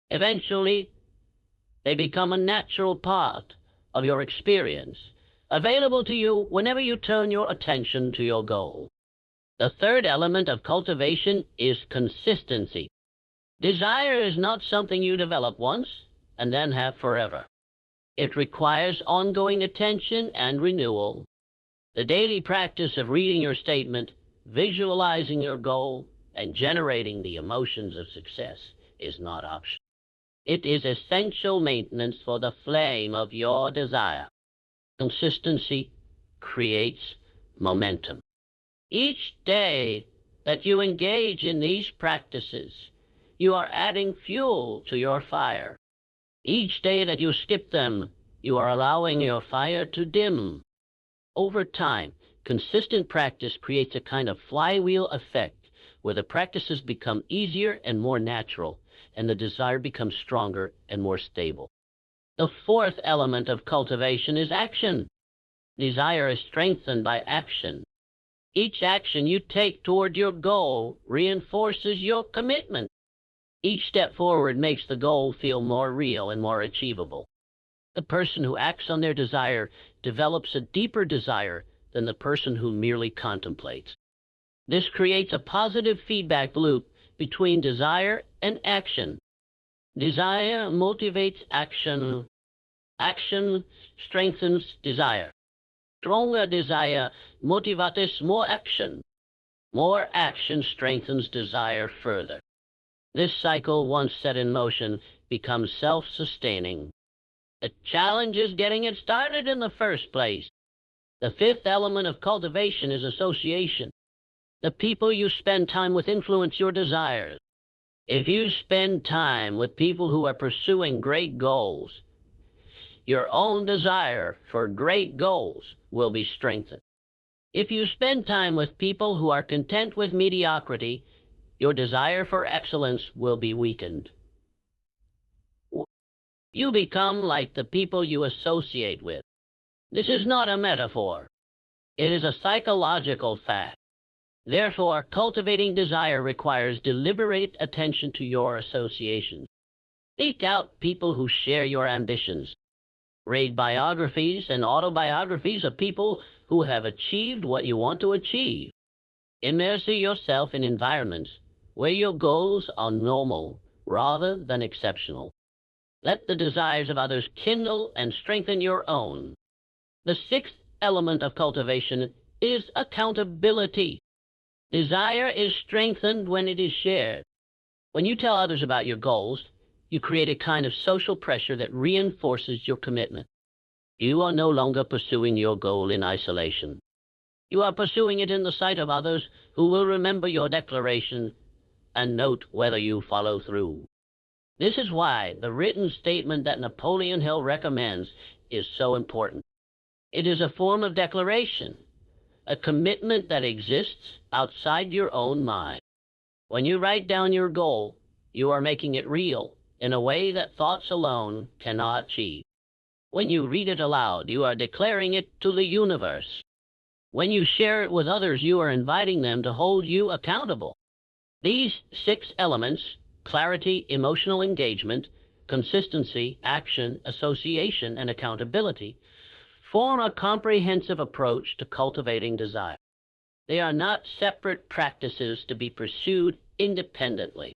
Eventually, they become a natural part of your experience, available to you whenever you turn your attention to your goal. The third element of cultivation is consistency. Desire is not something you develop once and then have forever. It requires ongoing attention and renewal. The daily practice of reading your statement, visualizing your goal, and generating the emotions of success is not optional. It is essential maintenance for the flame of your desire. Consistency creates momentum. Each day that you engage in these practices, you are adding fuel to your fire. Each day that you skip them, you are allowing your fire to dim. Over time, consistent practice creates a kind of flywheel effect where the practices become easier and more natural, and the desire becomes stronger and more stable. The fourth element of cultivation is action. Desire is strengthened by action. Each action you take toward your goal reinforces your commitment. Each step forward makes the goal feel more real and more achievable. The person who acts on their desire develops a deeper desire than the person who merely contemplates. This creates a positive feedback loop between desire and action. Desire motivates action. Action strengthens desire. Stronger desire motivates more action. More action strengthens desire further. This cycle, once set in motion, becomes self-sustaining. The challenge is getting it started in the first place. The fifth element of cultivation is association. The people you spend time with influence your desires. If you spend time with people who are pursuing great goals, your own desire for great goals will be strengthened. If you spend time with people who are content with mediocrity, your desire for excellence will be weakened. You become like the people you associate with. This is not a metaphor. It is a psychological fact. Therefore, cultivating desire requires deliberate attention to your associations. Seek out people who share your ambitions. Read biographies and autobiographies of people who have achieved what you want to achieve. Immerse yourself in environments where your goals are normal rather than exceptional. Let the desires of others kindle and strengthen your own. The sixth element of cultivation is accountability. Desire is strengthened when it is shared. When you tell others about your goals, you create a kind of social pressure that reinforces your commitment. You are no longer pursuing your goal in isolation. You are pursuing it in the sight of others who will remember your declaration and note whether you follow through. This is why the written statement that Napoleon Hill recommends is so important. It is a form of declaration, a commitment that exists outside your own mind. When you write down your goal, you are making it real in a way that thoughts alone cannot achieve. When you read it aloud, you are declaring it to the universe. When you share it with others, you are inviting them to hold you accountable. These six elements, clarity, emotional engagement, consistency, action, association, and accountability, form a comprehensive approach to cultivating desire. They are not separate practices to be pursued independently.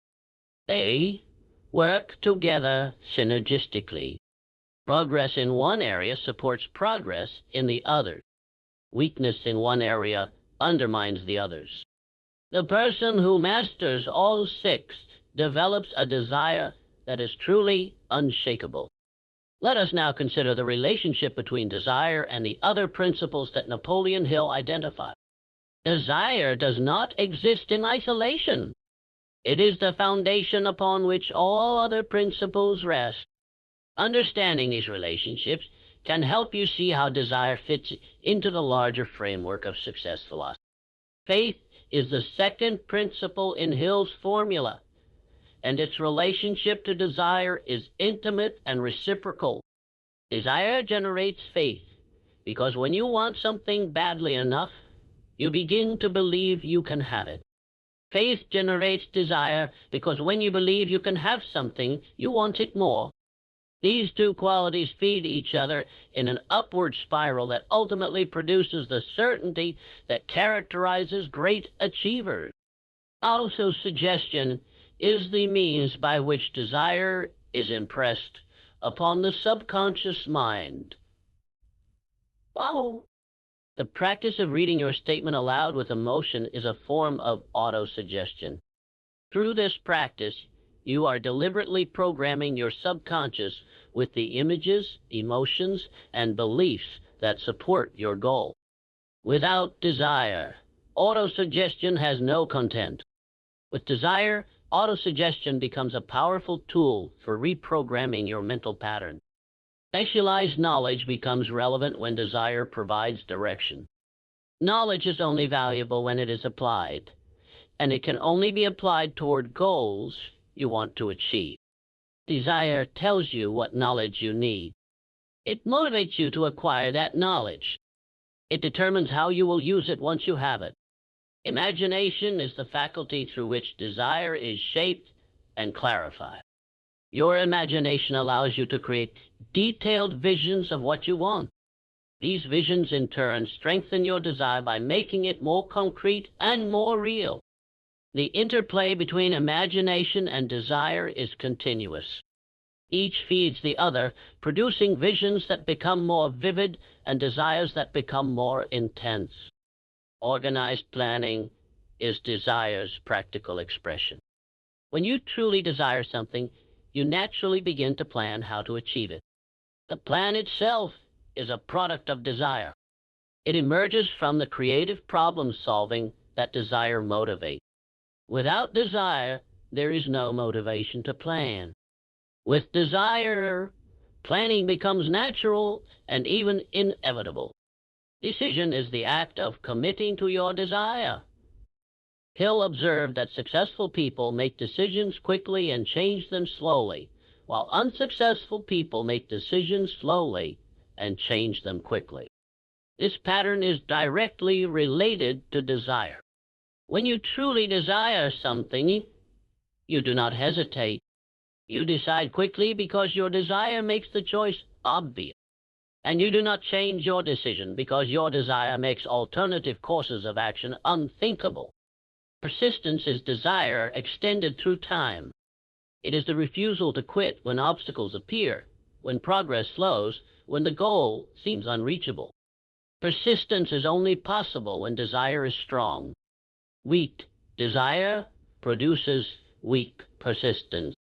They work together synergistically. Progress in one area supports progress in the other. Weakness in one area undermines the others. The person who masters all six develops a desire that is truly unshakable. Let us now consider the relationship between desire and the other principles that Napoleon Hill identified. Desire does not exist in isolation. It is the foundation upon which all other principles rest. Understanding these relationships can help you see how desire fits into the larger framework of success philosophy. Faith is the second principle in Hill's formula, and its relationship to desire is intimate and reciprocal. Desire generates faith, because when you want something badly enough, you begin to believe you can have it. Faith generates desire, because when you believe you can have something, you want it more. These two qualities feed each other in an upward spiral that ultimately produces the certainty that characterizes great achievers. Also, suggestion is the means by which desire is impressed upon the subconscious mind. Wow. The practice of reading your statement aloud with emotion is a form of autosuggestion. Through this practice, You are deliberately programming your subconscious with the images, emotions, and beliefs that support your goal. Without desire, autosuggestion has no content. With desire, autosuggestion becomes a powerful tool for reprogramming your mental pattern. Specialized knowledge becomes relevant when desire provides direction. Knowledge is only valuable when it is applied, and it can only be applied toward goals you want to achieve. Desire tells you what knowledge you need. It motivates you to acquire that knowledge. It determines how you will use it once you have it. Imagination is the faculty through which desire is shaped and clarified. Your imagination allows you to create detailed visions of what you want. These visions, in turn, strengthen your desire by making it more concrete and more real. The interplay between imagination and desire is continuous. Each feeds the other, producing visions that become more vivid and desires that become more intense. Organized planning is desire's practical expression. When you truly desire something, you naturally begin to plan how to achieve it. The plan itself is a product of desire. It emerges from the creative problem solving that desire motivates. Without desire, there is no motivation to plan. With desire, planning becomes natural and even inevitable. Decision is the act of committing to your desire. Hill observed that successful people make decisions quickly and change them slowly, while unsuccessful people make decisions slowly and change them quickly. This pattern is directly related to desire. When you truly desire something, you do not hesitate. You decide quickly because your desire makes the choice obvious. And you do not change your decision because your desire makes alternative courses of action unthinkable. Persistence is desire extended through time. It is the refusal to quit when obstacles appear, when progress slows, when the goal seems unreachable. Persistence is only possible when desire is strong. Weak desire produces weak persistence.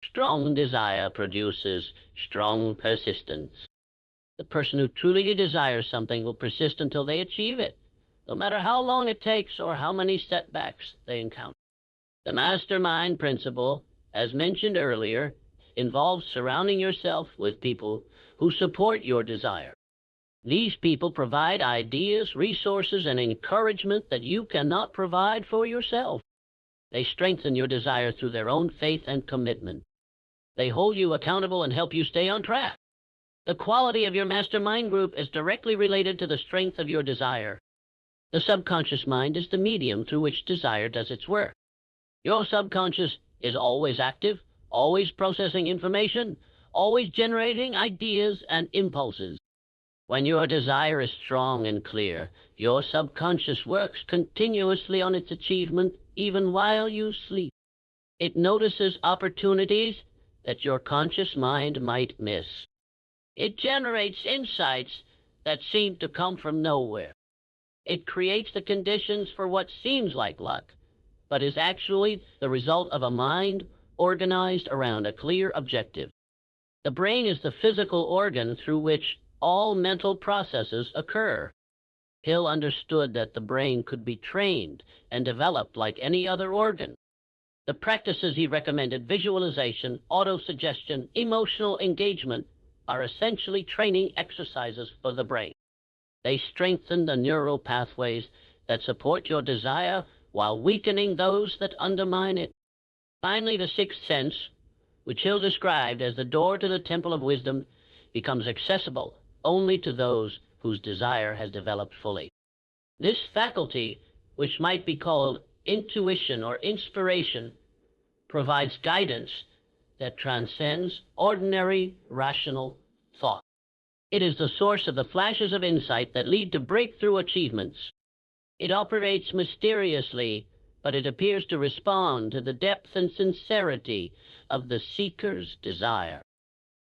Strong desire produces strong persistence. The person who truly desires something will persist until they achieve it, no matter how long it takes or how many setbacks they encounter. The mastermind principle, as mentioned earlier, involves surrounding yourself with people who support your desire. These people provide ideas, resources, and encouragement that you cannot provide for yourself. They strengthen your desire through their own faith and commitment. They hold you accountable and help you stay on track. The quality of your mastermind group is directly related to the strength of your desire. The subconscious mind is the medium through which desire does its work. Your subconscious is always active, always processing information, always generating ideas and impulses. When your desire is strong and clear, your subconscious works continuously on its achievement even while you sleep. It notices opportunities that your conscious mind might miss. It generates insights that seem to come from nowhere. It creates the conditions for what seems like luck, but is actually the result of a mind organized around a clear objective. The brain is the physical organ through which all mental processes occur. Hill understood that the brain could be trained and developed like any other organ. The practices he recommended, visualization, autosuggestion, emotional engagement, are essentially training exercises for the brain. They strengthen the neural pathways that support your desire while weakening those that undermine it. Finally, the sixth sense, which Hill described as the door to the temple of wisdom, becomes accessible only to those whose desire has developed fully. This faculty, which might be called intuition or inspiration, provides guidance that transcends ordinary rational thought. It is the source of the flashes of insight that lead to breakthrough achievements. It operates mysteriously, but it appears to respond to the depth and sincerity of the seeker's desire.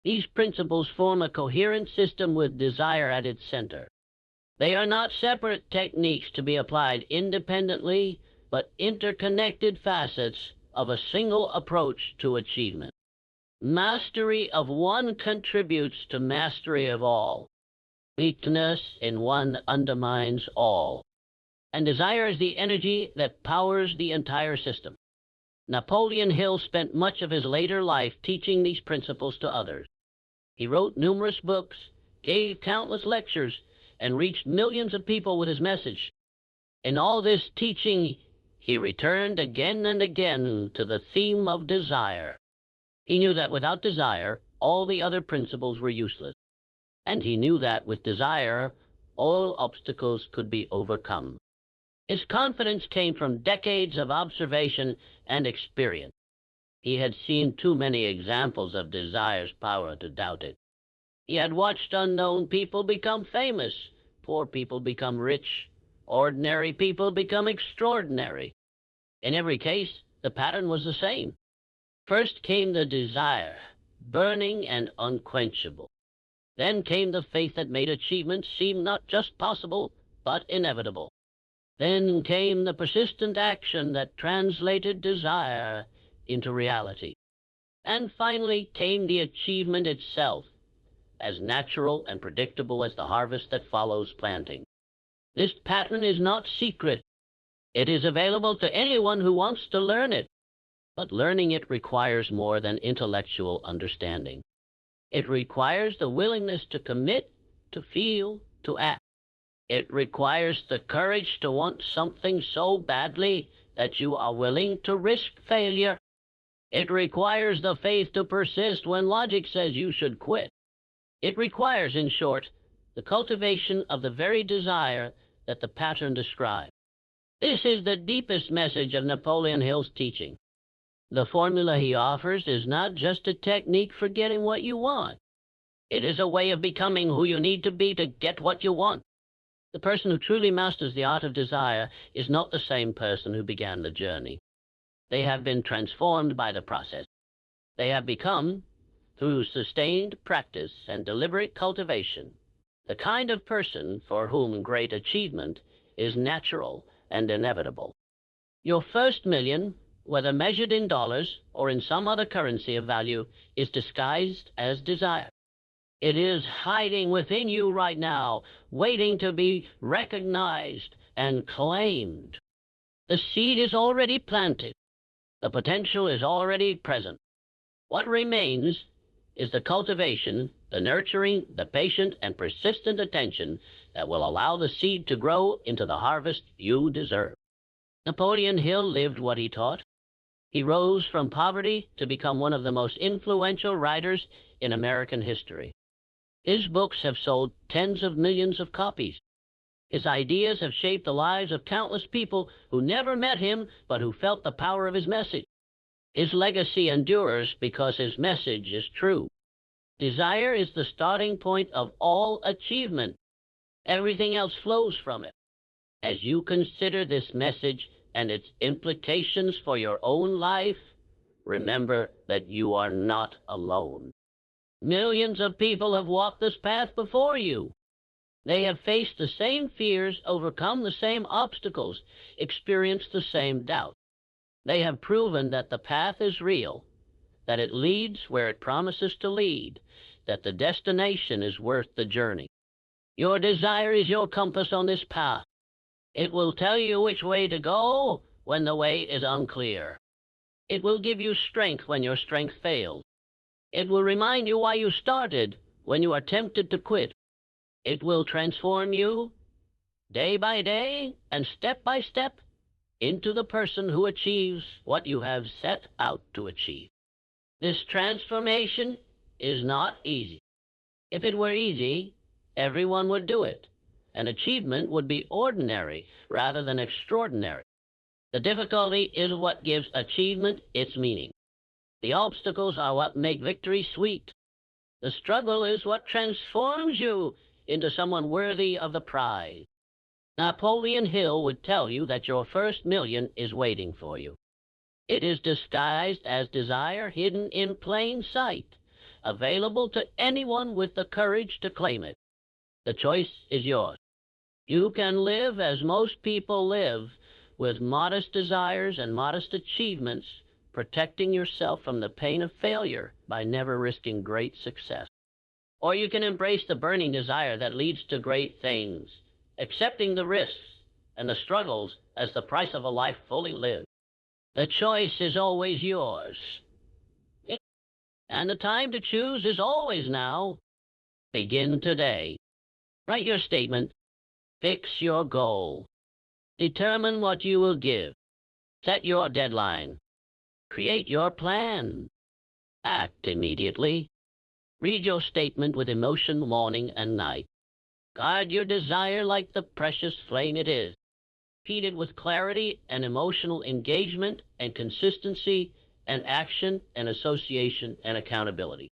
These principles form a coherent system with desire at its center. They are not separate techniques to be applied independently, but interconnected facets of a single approach to achievement. Mastery of one contributes to mastery of all. Weakness in one undermines all. And desire is the energy that powers the entire system. Napoleon Hill spent much of his later life teaching these principles to others. He wrote numerous books, gave countless lectures, and reached millions of people with his message. In all this teaching, he returned again and again to the theme of desire. He knew that without desire, all the other principles were useless. And he knew that with desire, all obstacles could be overcome. His confidence came from decades of observation and experience. He had seen too many examples of desire's power to doubt it. He had watched unknown people become famous, poor people become rich, ordinary people become extraordinary. In every case, the pattern was the same. First came the desire, burning and unquenchable. Then came the faith that made achievement seem not just possible, but inevitable. Then came the persistent action that translated desire into reality. And finally came the achievement itself, as natural and predictable as the harvest that follows planting. This pattern is not secret. It is available to anyone who wants to learn it. But learning it requires more than intellectual understanding. It requires the willingness to commit, to feel, to act. It requires the courage to want something so badly that you are willing to risk failure. It requires the faith to persist when logic says you should quit. It requires, in short, the cultivation of the very desire that the pattern describes. This is the deepest message of Napoleon Hill's teaching. The formula he offers is not just a technique for getting what you want. It is a way of becoming who you need to be to get what you want. The person who truly masters the art of desire is not the same person who began the journey. They have been transformed by the process. They have become, through sustained practice and deliberate cultivation, the kind of person for whom great achievement is natural and inevitable. Your first million, whether measured in dollars or in some other currency of value, is disguised as desire. It is hiding within you right now, waiting to be recognized and claimed. The seed is already planted. The potential is already present. What remains is the cultivation, the nurturing, the patient and persistent attention that will allow the seed to grow into the harvest you deserve. Napoleon Hill lived what he taught. He rose from poverty to become one of the most influential writers in American history. His books have sold tens of millions of copies. His ideas have shaped the lives of countless people who never met him but who felt the power of his message. His legacy endures because his message is true. Desire is the starting point of all achievement. Everything else flows from it. As you consider this message and its implications for your own life, remember that you are not alone. Millions of people have walked this path before you. They have faced the same fears, overcome the same obstacles, experienced the same doubt. They have proven that the path is real, that it leads where it promises to lead, that the destination is worth the journey. Your desire is your compass on this path. It will tell you which way to go when the way is unclear. It will give you strength when your strength fails. It will remind you why you started when you are tempted to quit. It will transform you day by day and step by step into the person who achieves what you have set out to achieve. This transformation is not easy. If it were easy, everyone would do it, and achievement would be ordinary rather than extraordinary. The difficulty is what gives achievement its meaning. The obstacles are what make victory sweet. The struggle is what transforms you into someone worthy of the prize. Napoleon Hill would tell you that your first million is waiting for you. It is disguised as desire, hidden in plain sight, available to anyone with the courage to claim it. The choice is yours. You can live as most people live, with modest desires and modest achievements, protecting yourself from the pain of failure by never risking great success. Or you can embrace the burning desire that leads to great things, accepting the risks and the struggles as the price of a life fully lived. The choice is always yours. And the time to choose is always now. Begin today. Write your statement. Fix your goal. Determine what you will give. Set your deadline. Create your plan. Act immediately. Read your statement with emotion morning and night. Guard your desire like the precious flame it is. Feed it with clarity and emotional engagement and consistency and action and association and accountability.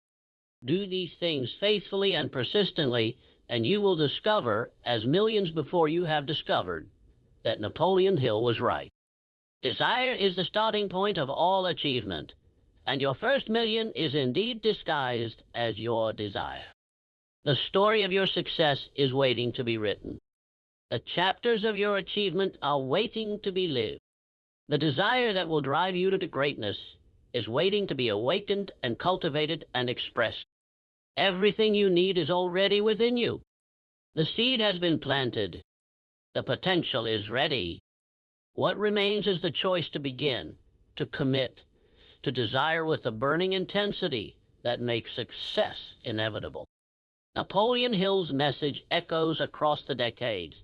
Do these things faithfully and persistently, and you will discover, as millions before you have discovered, that Napoleon Hill was right. Desire is the starting point of all achievement, and your first million is indeed disguised as your desire. The story of your success is waiting to be written. The chapters of your achievement are waiting to be lived. The desire that will drive you to greatness is waiting to be awakened and cultivated and expressed. Everything you need is already within you. The seed has been planted. The potential is ready. What remains is the choice to begin, to commit, to desire with the burning intensity that makes success inevitable. Napoleon Hill's message echoes across the decades,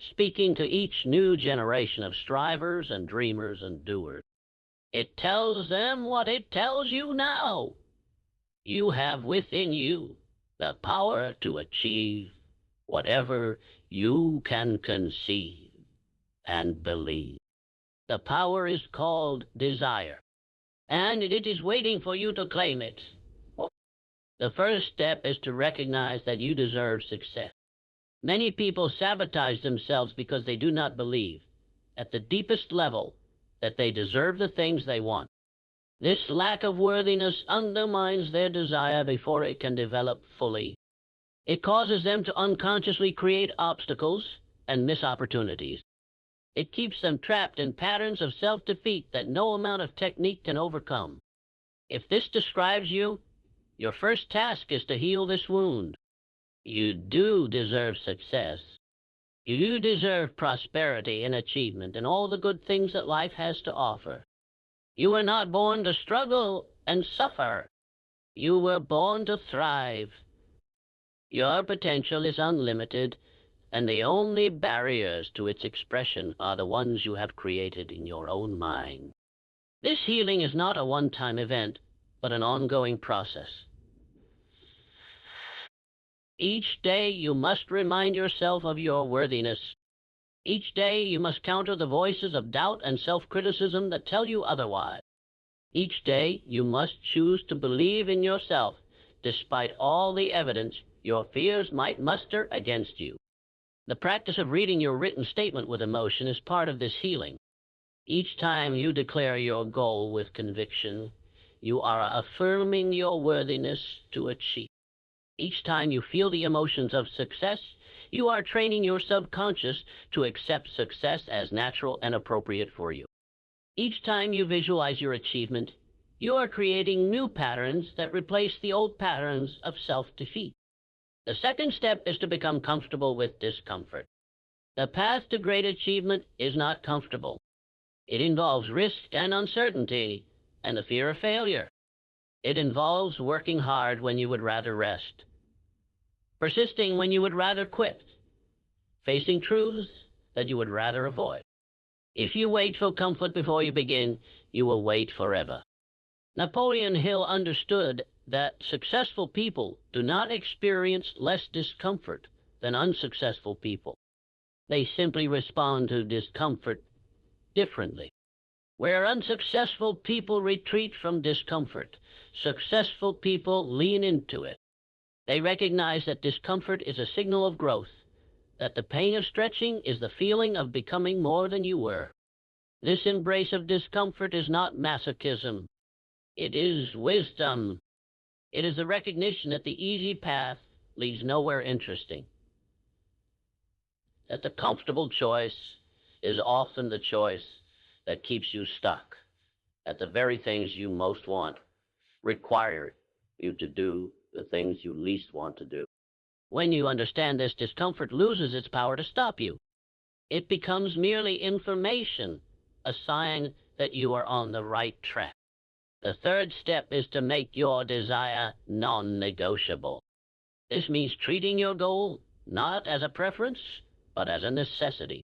speaking to each new generation of strivers and dreamers and doers. It tells them what it tells you now. You have within you the power to achieve whatever you can conceive and believe. The power is called desire, and it is waiting for you to claim it. The first step is to recognize that you deserve success. Many people sabotage themselves because they do not believe, at the deepest level, that they deserve the things they want. This lack of worthiness undermines their desire before it can develop fully. It causes them to unconsciously create obstacles and miss opportunities. It keeps them trapped in patterns of self-defeat that no amount of technique can overcome. If this describes you, your first task is to heal this wound. You do deserve success. You deserve prosperity and achievement and all the good things that life has to offer. You were not born to struggle and suffer. You were born to thrive. Your potential is unlimited, and the only barriers to its expression are the ones you have created in your own mind. This healing is not a one-time event, but an ongoing process. Each day you must remind yourself of your worthiness. Each day you must counter the voices of doubt and self-criticism that tell you otherwise. Each day you must choose to believe in yourself despite all the evidence your fears might muster against you. The practice of reading your written statement with emotion is part of this healing. Each time you declare your goal with conviction, you are affirming your worthiness to achieve. Each time you feel the emotions of success, you are training your subconscious to accept success as natural and appropriate for you. Each time you visualize your achievement, you are creating new patterns that replace the old patterns of self-defeat. The second step is to become comfortable with discomfort. The path to great achievement is not comfortable. It involves risk and uncertainty and the fear of failure. It involves working hard when you would rather rest, persisting when you would rather quit, facing truths that you would rather avoid. If you wait for comfort before you begin, you will wait forever. Napoleon Hill understood that successful people do not experience less discomfort than unsuccessful people. They simply respond to discomfort differently. Where unsuccessful people retreat from discomfort, successful people lean into it. They recognize that discomfort is a signal of growth, that the pain of stretching is the feeling of becoming more than you were. This embrace of discomfort is not masochism. It is wisdom. It is the recognition that the easy path leads nowhere interesting, that the comfortable choice is often the choice that keeps you stuck. that the very things you most want require you to do the things you least want to do. When you understand this, discomfort loses its power to stop you. It becomes merely information, a sign that you are on the right track. The third step is to make your desire non-negotiable. This means treating your goal not as a preference, but as a necessity.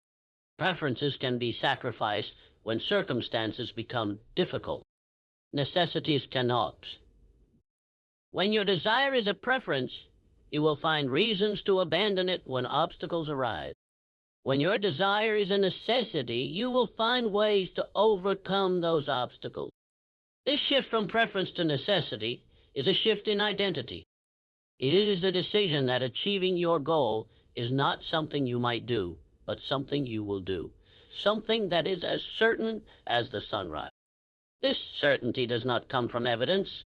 Preferences can be sacrificed when circumstances become difficult. Necessities cannot. When your desire is a preference, you will find reasons to abandon it when obstacles arise. When your desire is a necessity, you will find ways to overcome those obstacles. This shift from preference to necessity is a shift in identity. It is the decision that achieving your goal is not something you might do, but something you will do. Something that is as certain as the sunrise. This certainty does not come from evidence.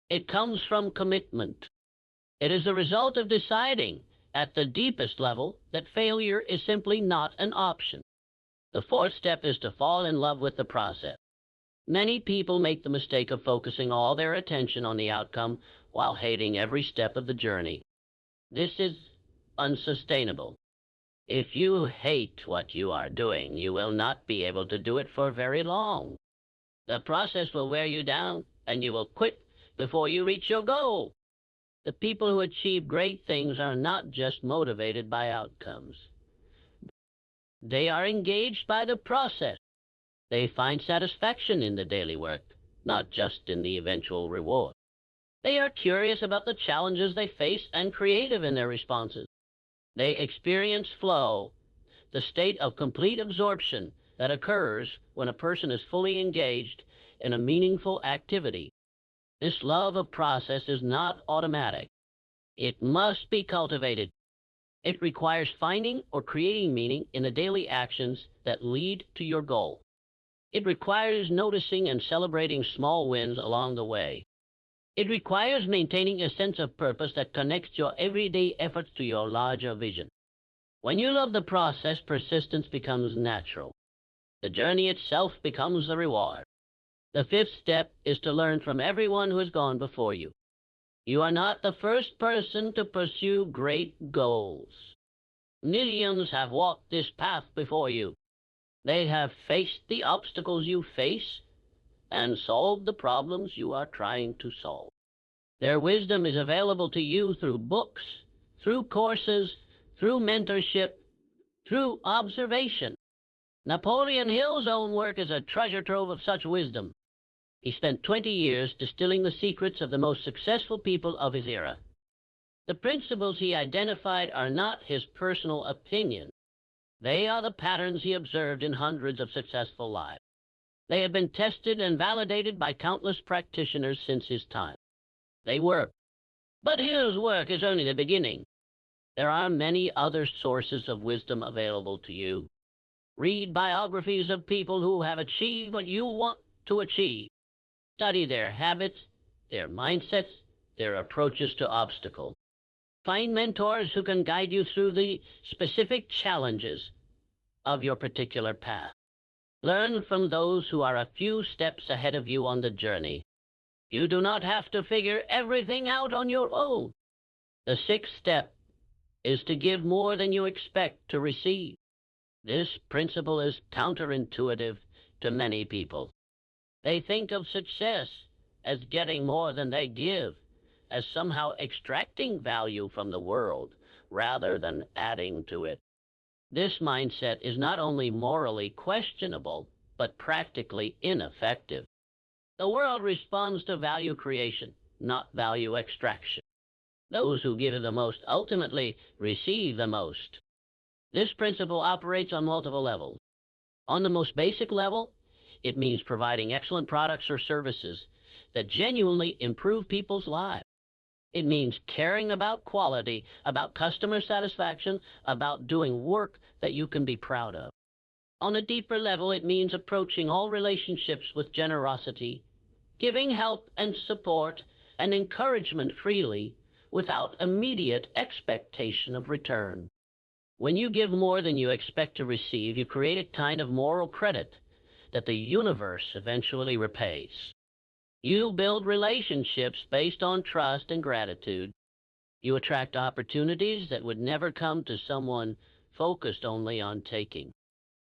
It comes from commitment. It is the result of deciding at the deepest level that failure is simply not an option. The fourth step is to fall in love with the process. Many people make the mistake of focusing all their attention on the outcome while hating every step of the journey. This is unsustainable. If you hate what you are doing, you will not be able to do it for very long. The process will wear you down, and you will quit before you reach your goal. The people who achieve great things are not just motivated by outcomes. They are engaged by the process. They find satisfaction in the daily work, not just in the eventual reward. They are curious about the challenges they face and creative in their responses. They experience flow, the state of complete absorption that occurs when a person is fully engaged in a meaningful activity. This love of process is not automatic. It must be cultivated. It requires finding or creating meaning in the daily actions that lead to your goal. It requires noticing and celebrating small wins along the way. It requires maintaining a sense of purpose that connects your everyday efforts to your larger vision. When you love the process, persistence becomes natural. The journey itself becomes the reward. The fifth step is to learn from everyone who has gone before you. You are not the first person to pursue great goals. Millions have walked this path before you. They have faced the obstacles you face and solved the problems you are trying to solve. Their wisdom is available to you through books, through courses, through mentorship, through observation. Napoleon Hill's own work is a treasure trove of such wisdom. He spent 20 years distilling the secrets of the most successful people of his era. The principles he identified are not his personal opinion. They are the patterns he observed in hundreds of successful lives. They have been tested and validated by countless practitioners since his time. They work. But his work is only the beginning. There are many other sources of wisdom available to you. Read biographies of people who have achieved what you want to achieve. Study their habits, their mindsets, their approaches to obstacles. Find mentors who can guide you through the specific challenges of your particular path. Learn from those who are a few steps ahead of you on the journey. You do not have to figure everything out on your own. The sixth step is to give more than you expect to receive. This principle is counterintuitive to many people. They think of success as getting more than they give, as somehow extracting value from the world rather than adding to it. This mindset is not only morally questionable, but practically ineffective. The world responds to value creation, not value extraction. Those who give the most ultimately receive the most. This principle operates on multiple levels. On the most basic level, it means providing excellent products or services that genuinely improve people's lives. It means caring about quality, about customer satisfaction, about doing work that you can be proud of. On a deeper level, it means approaching all relationships with generosity, giving help and support and encouragement freely without immediate expectation of return. When you give more than you expect to receive, you create a kind of moral credit that the universe eventually repays. You build relationships based on trust and gratitude. You attract opportunities that would never come to someone focused only on taking.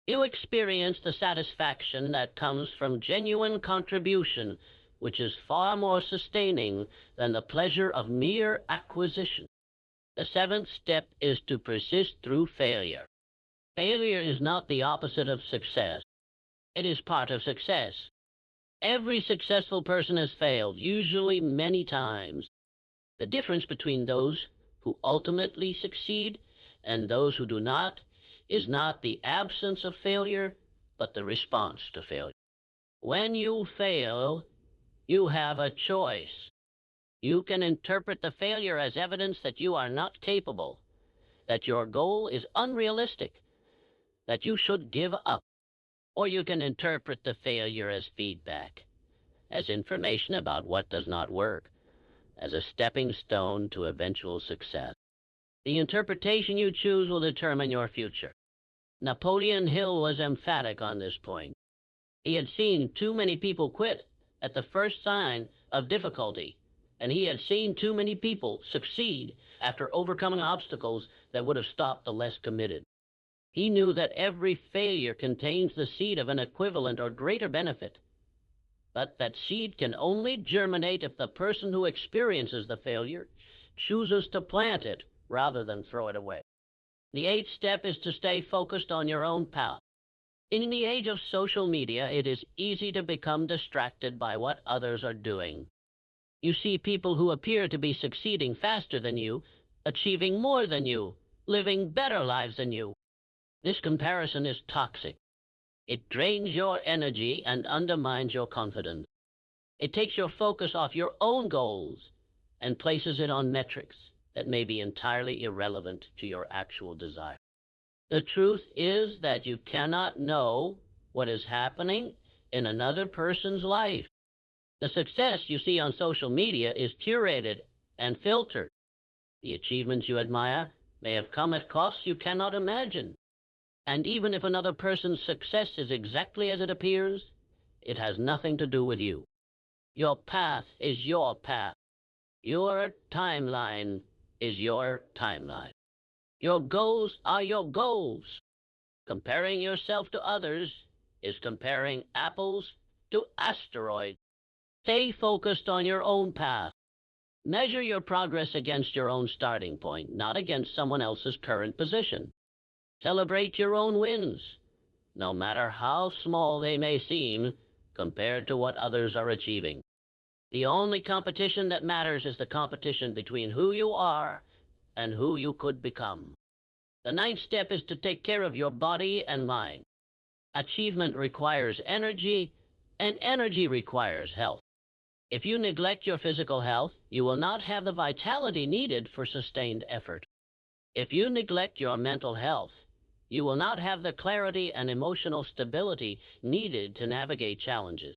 You experience the satisfaction that comes from genuine contribution, which is far more sustaining than the pleasure of mere acquisition. The seventh step is to persist through failure. Failure is not the opposite of success. It is part of success. Every successful person has failed, usually many times. The difference between those who ultimately succeed and those who do not is not the absence of failure, but the response to failure. When you fail, you have a choice. You can interpret the failure as evidence that you are not capable, that your goal is unrealistic, that you should give up. Or you can interpret the failure as feedback, as information about what does not work, as a stepping stone to eventual success. The interpretation you choose will determine your future. Napoleon Hill was emphatic on this point. He had seen too many people quit at the first sign of difficulty, and he had seen too many people succeed after overcoming obstacles that would have stopped the less committed. He knew that every failure contains the seed of an equivalent or greater benefit, but that seed can only germinate if the person who experiences the failure chooses to plant it rather than throw it away. The eighth step is to stay focused on your own path. In the age of social media, it is easy to become distracted by what others are doing. You see people who appear to be succeeding faster than you, achieving more than you, living better lives than you. This comparison is toxic. It drains your energy and undermines your confidence. It takes your focus off your own goals and places it on metrics that may be entirely irrelevant to your actual desire. The truth is that you cannot know what is happening in another person's life. The success you see on social media is curated and filtered. The achievements you admire may have come at costs you cannot imagine. And even if another person's success is exactly as it appears, it has nothing to do with you. Your path is your path. Your timeline is your timeline. Your goals are your goals. Comparing yourself to others is comparing apples to asteroids. Stay focused on your own path. Measure your progress against your own starting point, not against someone else's current position. Celebrate your own wins, no matter how small they may seem compared to what others are achieving. The only competition that matters is the competition between who you are and who you could become. The ninth step is to take care of your body and mind. Achievement requires energy, and energy requires health. If you neglect your physical health, you will not have the vitality needed for sustained effort. If you neglect your mental health, you will not have the clarity and emotional stability needed to navigate challenges.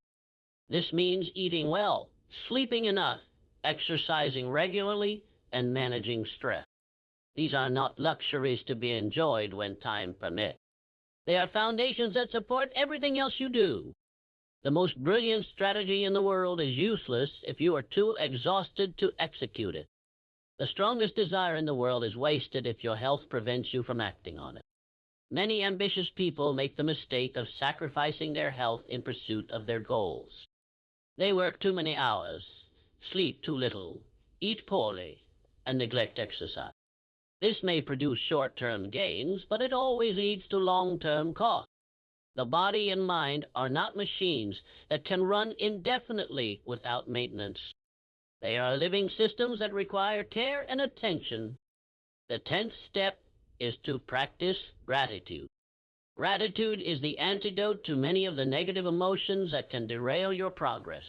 This means eating well, sleeping enough, exercising regularly, and managing stress. These are not luxuries to be enjoyed when time permits. They are foundations that support everything else you do. The most brilliant strategy in the world is useless if you are too exhausted to execute it. The strongest desire in the world is wasted if your health prevents you from acting on it. Many ambitious people make the mistake of sacrificing their health in pursuit of their goals. They work too many hours, sleep too little, eat poorly, and neglect exercise. This may produce short-term gains, but it always leads to long-term costs. The body and mind are not machines that can run indefinitely without maintenance. They are living systems that require care and attention. The 10th step is to practice gratitude. Gratitude is the antidote to many of the negative emotions that can derail your progress.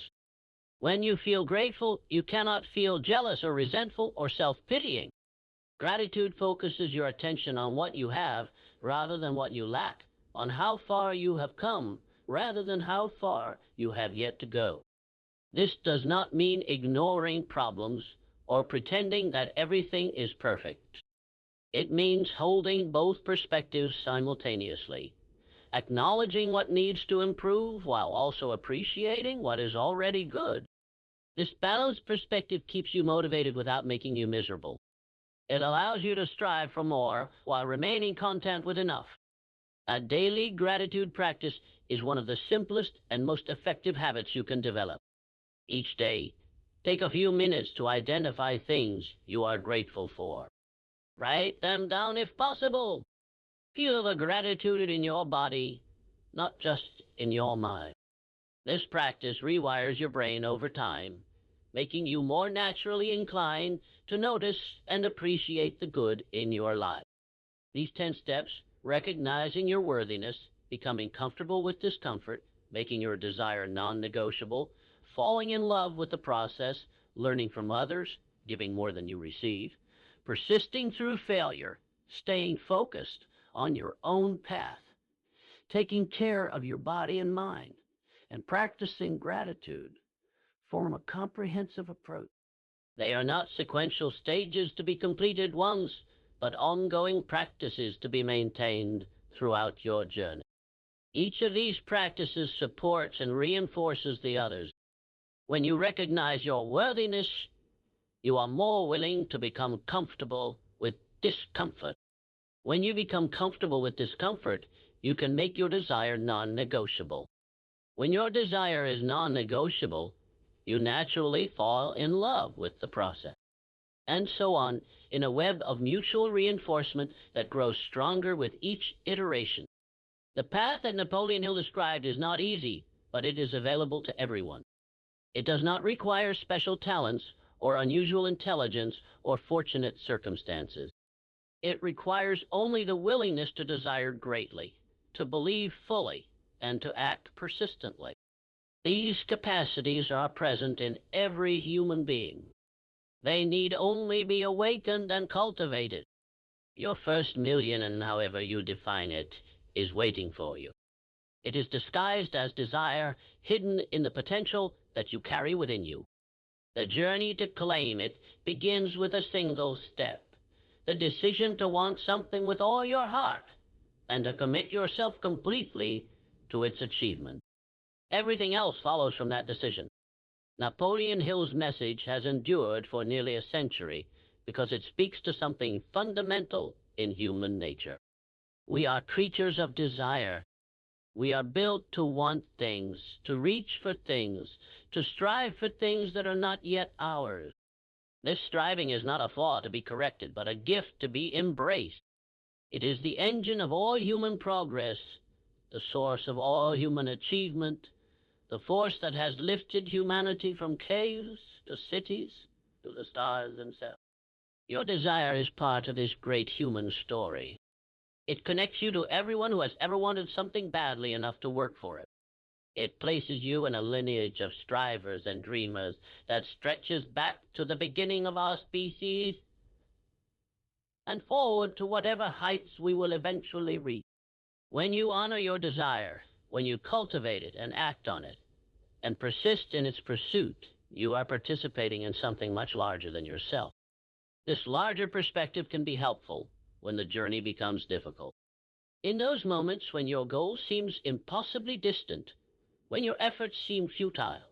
When you feel grateful, you cannot feel jealous or resentful or self-pitying. Gratitude focuses your attention on what you have rather than what you lack, on how far you have come rather than how far you have yet to go. This does not mean ignoring problems or pretending that everything is perfect. It means holding both perspectives simultaneously. acknowledging what needs to improve while also appreciating what is already good. This balanced perspective keeps you motivated without making you miserable. It allows you to strive for more while remaining content with enough. A daily gratitude practice is one of the simplest and most effective habits you can develop. Each day, take a few minutes to identify things you are grateful for. Write them down if possible. Feel the gratitude in your body, not just in your mind. This practice rewires your brain over time, making you more naturally inclined to notice and appreciate the good in your life. These 10 steps, recognizing your worthiness, becoming comfortable with discomfort, making your desire non-negotiable, falling in love with the process, learning from others, giving more than you receive, persisting through failure, staying focused on your own path, taking care of your body and mind, and practicing gratitude form a comprehensive approach. They are not sequential stages to be completed once, but ongoing practices to be maintained throughout your journey. Each of these practices supports and reinforces the others. When you recognize your worthiness, you are more willing to become comfortable with discomfort. When you become comfortable with discomfort, you can make your desire non-negotiable. When your desire is non-negotiable, you naturally fall in love with the process. And so on, in a web of mutual reinforcement that grows stronger with each iteration. The path that Napoleon Hill described is not easy, but it is available to everyone. It does not require special talents or unusual intelligence or fortunate circumstances. It requires only the willingness to desire greatly, to believe fully, and to act persistently. These capacities are present in every human being. They need only be awakened and cultivated. Your first million, and however you define it, is waiting for you. It is disguised as desire, hidden in the potential that you carry within you. The journey to claim it begins with a single step, the decision to want something with all your heart and to commit yourself completely to its achievement. Everything else follows from that decision. Napoleon Hill's message has endured for nearly a century because it speaks to something fundamental in human nature. We are creatures of desire. We are built to want things, to reach for things, to strive for things that are not yet ours. This striving is not a flaw to be corrected, but a gift to be embraced. It is the engine of all human progress, the source of all human achievement, the force that has lifted humanity from caves to cities to the stars themselves. Your desire is part of this great human story. It connects you to everyone who has ever wanted something badly enough to work for it. It places you in a lineage of strivers and dreamers that stretches back to the beginning of our species and forward to whatever heights we will eventually reach. When you honor your desire, when you cultivate it and act on it, and persist in its pursuit, you are participating in something much larger than yourself. This larger perspective can be helpful when the journey becomes difficult. In those moments when your goal seems impossibly distant, when your efforts seem futile,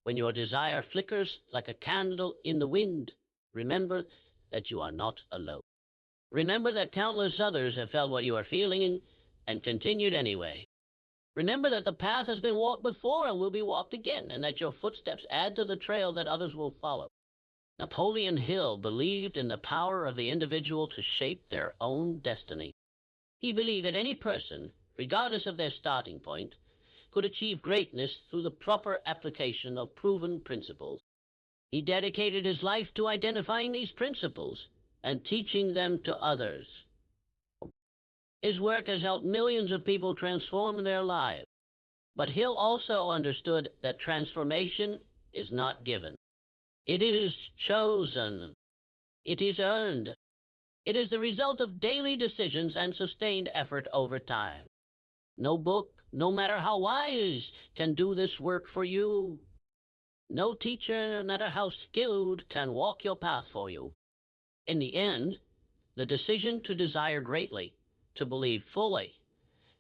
when your desire flickers like a candle in the wind, remember that you are not alone. Remember that countless others have felt what you are feeling and continued anyway. Remember that the path has been walked before and will be walked again, and that your footsteps add to the trail that others will follow. Napoleon Hill believed in the power of the individual to shape their own destiny. He believed that any person, regardless of their starting point, could achieve greatness through the proper application of proven principles. He dedicated his life to identifying these principles and teaching them to others. His work has helped millions of people transform their lives. But Hill also understood that transformation is not given. It is chosen. It is earned. It is the result of daily decisions and sustained effort over time. No book, no matter how wise, can do this work for you. No teacher, no matter how skilled, can walk your path for you. In the end, the decision to desire greatly, to believe fully,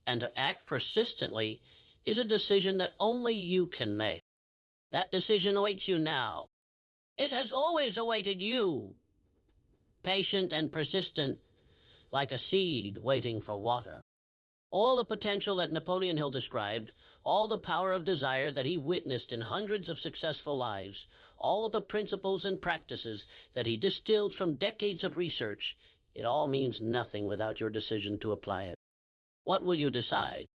and to act persistently is a decision that only you can make. That decision awaits you now. It has always awaited you, patient and persistent, like a seed waiting for water. All the potential that Napoleon Hill described, all the power of desire that he witnessed in hundreds of successful lives, all the principles and practices that he distilled from decades of research, it all means nothing without your decision to apply it. What will you decide?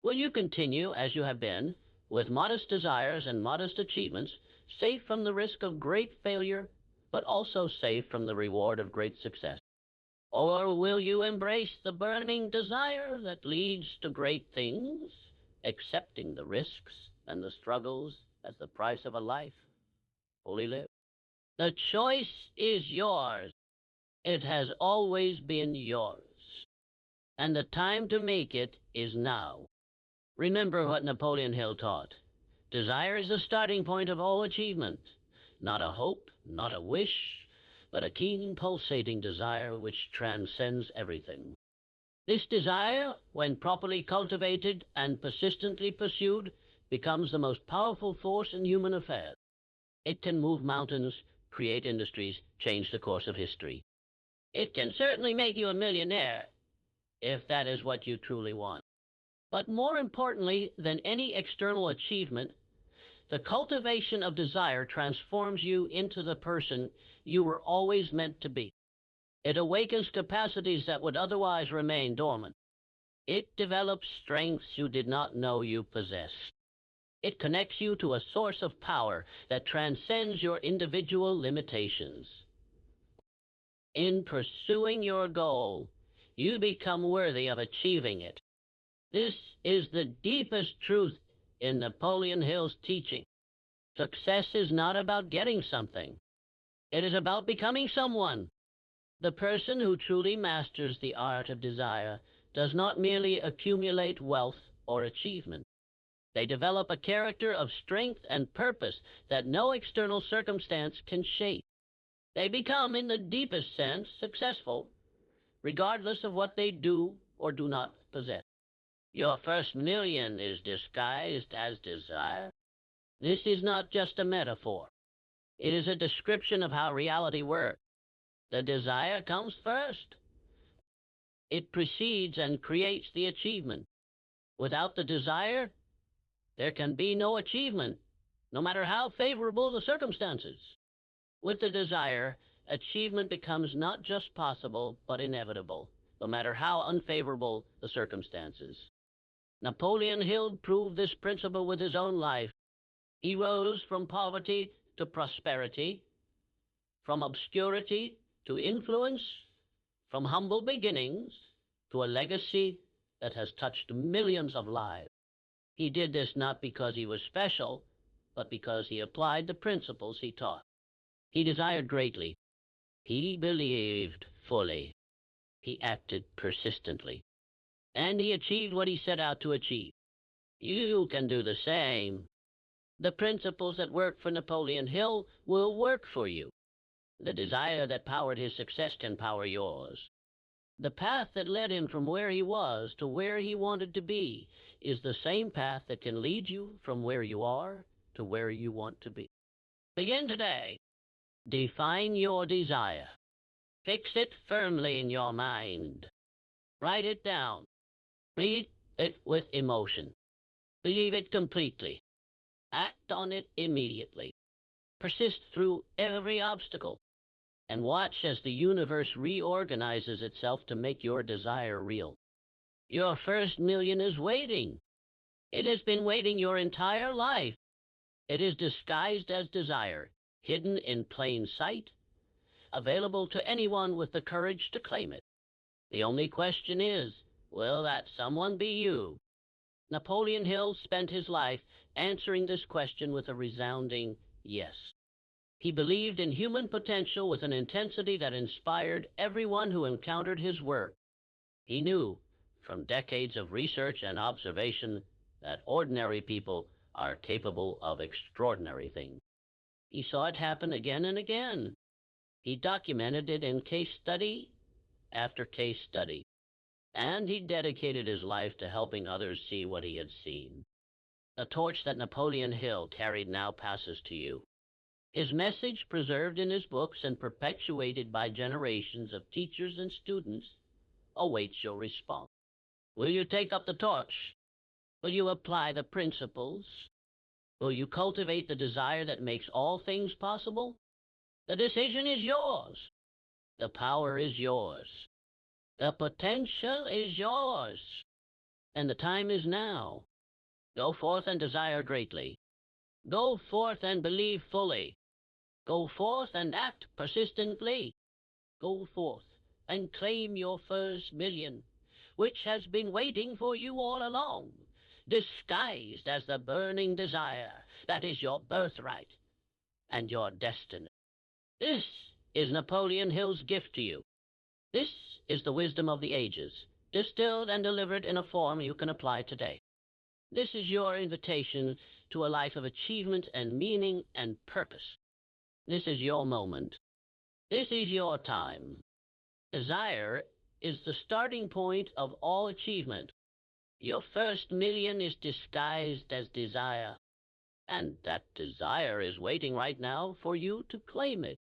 Will you continue as you have been, with modest desires and modest achievements, safe from the risk of great failure, but also safe from the reward of great success? Or will you embrace the burning desire that leads to great things, accepting the risks and the struggles as the price of a life fully lived? The choice is yours. It has always been yours. And the time to make it is now. Remember what Napoleon Hill taught. Desire is the starting point of all achievement, not a hope, not a wish, but a keen pulsating desire which transcends everything. This desire, when properly cultivated and persistently pursued, becomes the most powerful force in human affairs. It can move mountains, create industries, change the course of history. It can certainly make you a millionaire, if that is what you truly want. But more importantly than any external achievement, the cultivation of desire transforms you into the person you were always meant to be. It awakens capacities that would otherwise remain dormant. It develops strengths you did not know you possessed. It connects you to a source of power that transcends your individual limitations. In pursuing your goal, you become worthy of achieving it. This is the deepest truth in Napoleon Hill's teaching. Success is not about getting something. It is about becoming someone. The person who truly masters the art of desire does not merely accumulate wealth or achievement. They develop a character of strength and purpose that no external circumstance can shake. They become, in the deepest sense, successful, regardless of what they do or do not possess. Your first million is disguised as desire. This is not just a metaphor. It is a description of how reality works. The desire comes first. It precedes and creates the achievement. Without the desire, there can be no achievement, no matter how favorable the circumstances. With the desire, achievement becomes not just possible, but inevitable, no matter how unfavorable the circumstances. Napoleon Hill proved this principle with his own life. He rose from poverty to prosperity, from obscurity to influence, from humble beginnings to a legacy that has touched millions of lives. He did this not because he was special, but because he applied the principles he taught. He desired greatly. He believed fully. He acted persistently. And he achieved what he set out to achieve. You can do the same. The principles that worked for Napoleon Hill will work for you. The desire that powered his success can power yours. The path that led him from where he was to where he wanted to be is the same path that can lead you from where you are to where you want to be. Begin today. Define your desire. Fix it firmly in your mind. Write it down. Read it with emotion. Believe it completely. Act on it immediately. Persist through every obstacle. And watch as the universe reorganizes itself to make your desire real. Your first million is waiting. It has been waiting your entire life. It is disguised as desire, hidden in plain sight, available to anyone with the courage to claim it. The only question is, will that someone be you? Napoleon Hill spent his life answering this question with a resounding yes. He believed in human potential with an intensity that inspired everyone who encountered his work. He knew, from decades of research and observation, that ordinary people are capable of extraordinary things. He saw it happen again and again. He documented it in case study after case study. and he dedicated his life to helping others see what he had seen. The torch that Napoleon Hill carried now passes to you. His message, preserved in his books and perpetuated by generations of teachers and students, awaits your response. Will you take up the torch? Will you apply the principles? Will you cultivate the desire that makes all things possible? The decision is yours. The power is yours. The potential is yours. And the time is now. Go forth and desire greatly. Go forth and believe fully. Go forth and act persistently. Go forth and claim your first million, which has been waiting for you all along, disguised as the burning desire that is your birthright and your destiny. This is Napoleon Hill's gift to you. This is the wisdom of the ages, distilled and delivered in a form you can apply today. This is your invitation to a life of achievement and meaning and purpose. This is your moment. This is your time. Desire is the starting point of all achievement. Your first million is disguised as desire, and that desire is waiting right now for you to claim it.